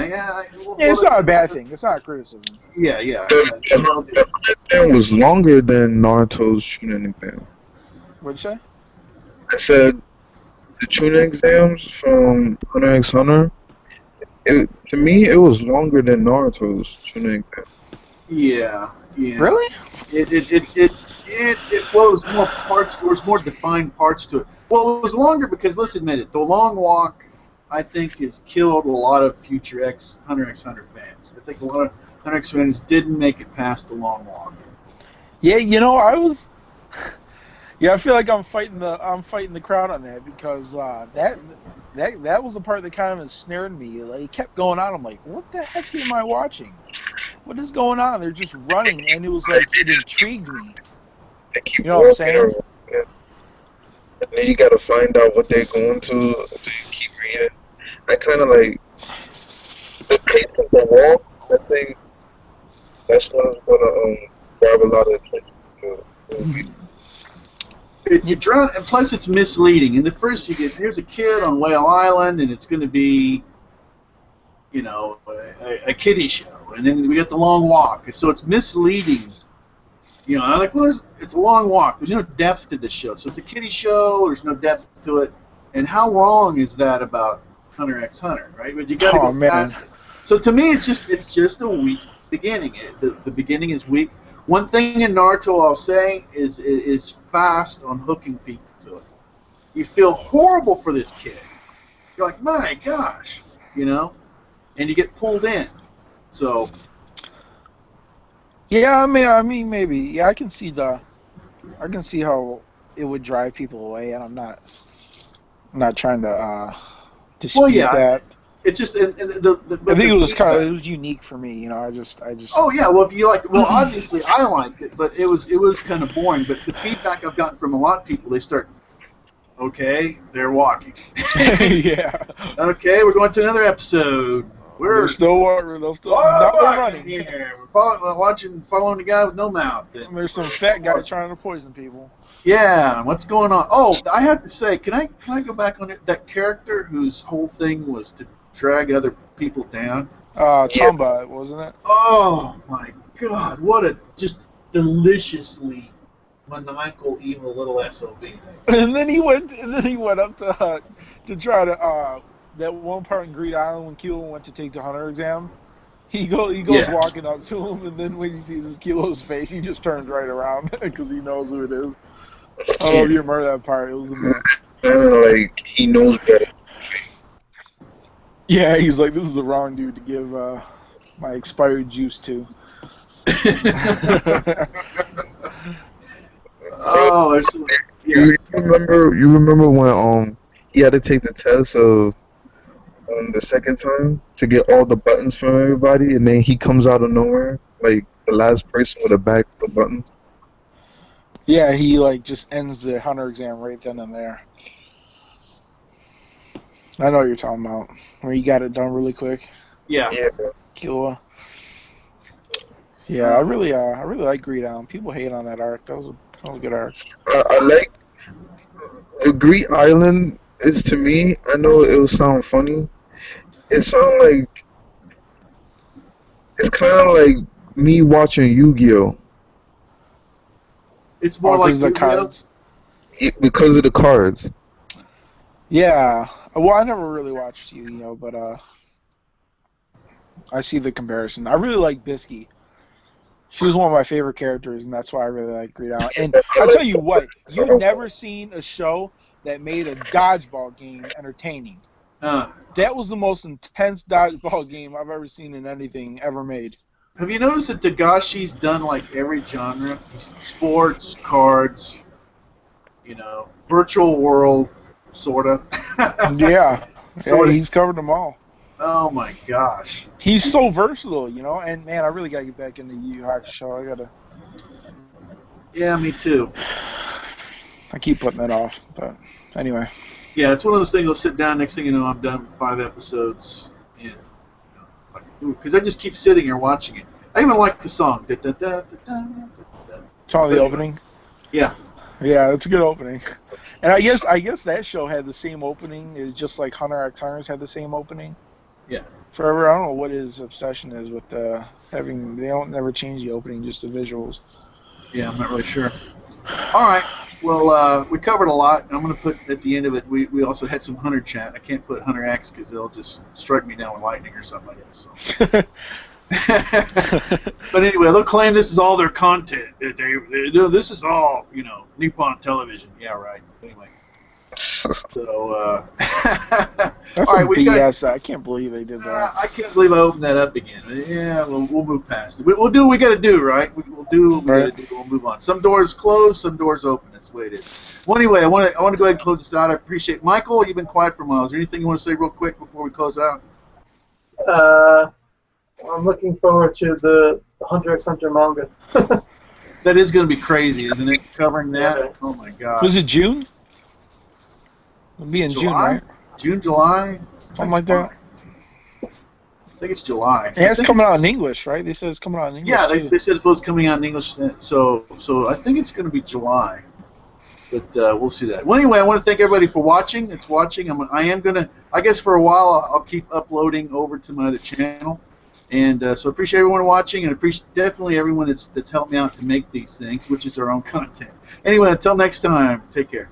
It's not a bad thing. It's not a criticism. Yeah. The exam was longer than Naruto's tuning exam. What'd you say? I said the tuning exams from Hunter x Hunter, to me, it was longer than Naruto's tuning exam. Yeah. Really? Well, it was more parts. There was more defined parts to it. Well, it was longer because, let's admit it, the long walk, I think, has killed a lot of future Hunter x Hunter fans. I think a lot of Hunter x fans didn't make it past the long walk. Yeah, I feel like I'm fighting the crowd on that, because that was the part that kind of ensnared me. Like, it kept going on. I'm like, what the heck am I watching? What is going on? They're just running, and it was like, it intrigued me. You know what I'm saying? And then you gotta find out what they're going to, so you keep reading. I kind of like the pace of the walk. I think that's what's gonna grab a lot of attention to it. You drown, and plus it's misleading. In the first, here's a kid on Whale Island, and it's going to be, a kiddie show, and then we get the long walk, and so it's misleading. I'm like, well, it's a long walk. There's no depth to this show, so it's a kiddie show. There's no depth to it, and how wrong is that about Hunter x Hunter, right? But you got to go past it. So to me, it's just a weak beginning. The beginning is weak. One thing in Naruto I'll say is fast on hooking people to it. You feel horrible for this kid. You're like, my gosh, and you get pulled in. So. Yeah, I mean, maybe. Yeah, I can see the I can see how it would drive people away, and I'm not trying to dispute Well, yeah, that. it's just I but think the it was feedback. it was unique for me. I just. Oh yeah, well if you liked, well obviously I liked it, but it was kind of boring. But the feedback I've gotten from a lot of people, they start, okay, they're walking. Yeah. Okay, we're going to another episode. They're We're still walking. They're still. Now they're walking running. here. We're following the guy with no mouth. And there's some fat guy trying to poison people. Yeah, what's going on? Oh, I have to say, can I go back on it? That character whose whole thing was to drag other people down. Tomba, wasn't it? Oh my God! What a just deliciously maniacal, evil little SOB. And then he went up to try to that one part in Greed Island when Kilo went to take the hunter exam. He goes Yeah. walking up to him, and then when he sees Kilo's face, he just turns right around because he knows who it is. I don't know if you remember that part. It was Like he knows better. yeah. He's like, this is the wrong dude to give my expired juice to. Oh, there's some, yeah. You remember when he had to take the test of the second time to get all the buttons from everybody, and then he comes out of nowhere like the last person with a bag of buttons. Yeah, he like just ends the hunter exam right then and there. I know what you're talking about. Where you got it done really quick. Yeah. Killua. Yeah, I really like Greed Island. People hate on that arc. That was a good arc. I like the Greek Island is to me. I know it will sound funny. It sounds like it's kind of like me watching Yu-Gi-Oh. It's more like the Yu-Gi-Oh. cards. Because of the cards. Yeah. Well, I never really watched Yu-Gi-Oh, but I see the comparison. I really like Bisky. She was one of my favorite characters, and that's why I really like Greed Island. And I'll tell you what, you've never seen a show that made a dodgeball game entertaining. That was the most intense dodgeball game I've ever seen in anything ever made. Have you noticed that Tagashi's done like every genre? Sports, cards, virtual world, sorta. Yeah. Sorta. He's covered them all. Oh my gosh. He's so versatile, and man, I really gotta get back into Yu Yu Hakusho. I gotta. Yeah, me too. I keep putting that off, but anyway. Yeah, it's one of those things. I'll sit down. Next thing you know, I'm done with 5 episodes, and because I just keep sitting here watching it. I even like the song. Da, da, da, da, da, da. It's on the opening. Yeah. Yeah, it's a good opening. And I guess that show had the same opening as just like Hunter x Hunter's had the same opening. Yeah. Forever. I don't know what his obsession is with having. They don't never change the opening, just the visuals. Yeah, I'm not really sure. All right. Well, we covered a lot. I'm going to put at the end of it. We also had some Hunter chat. I can't put Hunter X because they'll just strike me down with lightning or something like that. So. But anyway, they'll claim this is all their content. This is all Nippon television. Yeah, right. Anyway. So. That's all right, BS. I can't believe they did that. I can't believe I opened that up again. Yeah, we'll move past it. We'll do what we got to do, right? We'll do what we got to do. We'll move on. Some doors closed, some doors open. That's the way it is. Well, anyway, I want to go ahead and close this out. I appreciate Michael. You've been quiet for a while. Is there anything you want to say real quick before we close out? I'm looking forward to the Hunter x Hunter manga. That is going to be crazy, isn't it? Covering that. Yeah. Oh my God. Was it June? It'll be in June, right? June, July. Something like that. I think it's July. Yeah, it's coming out in English, right? They said it's coming out in English. Yeah, they said it's supposed to coming out in English, so I think it's going to be July. But we'll see that. Well, anyway, I want to thank everybody for watching. It's watching. I am going to, I guess for a while, I'll keep uploading over to my other channel. And so appreciate everyone watching, and appreciate definitely everyone that's helped me out to make these things, which is our own content. Anyway, until next time, take care.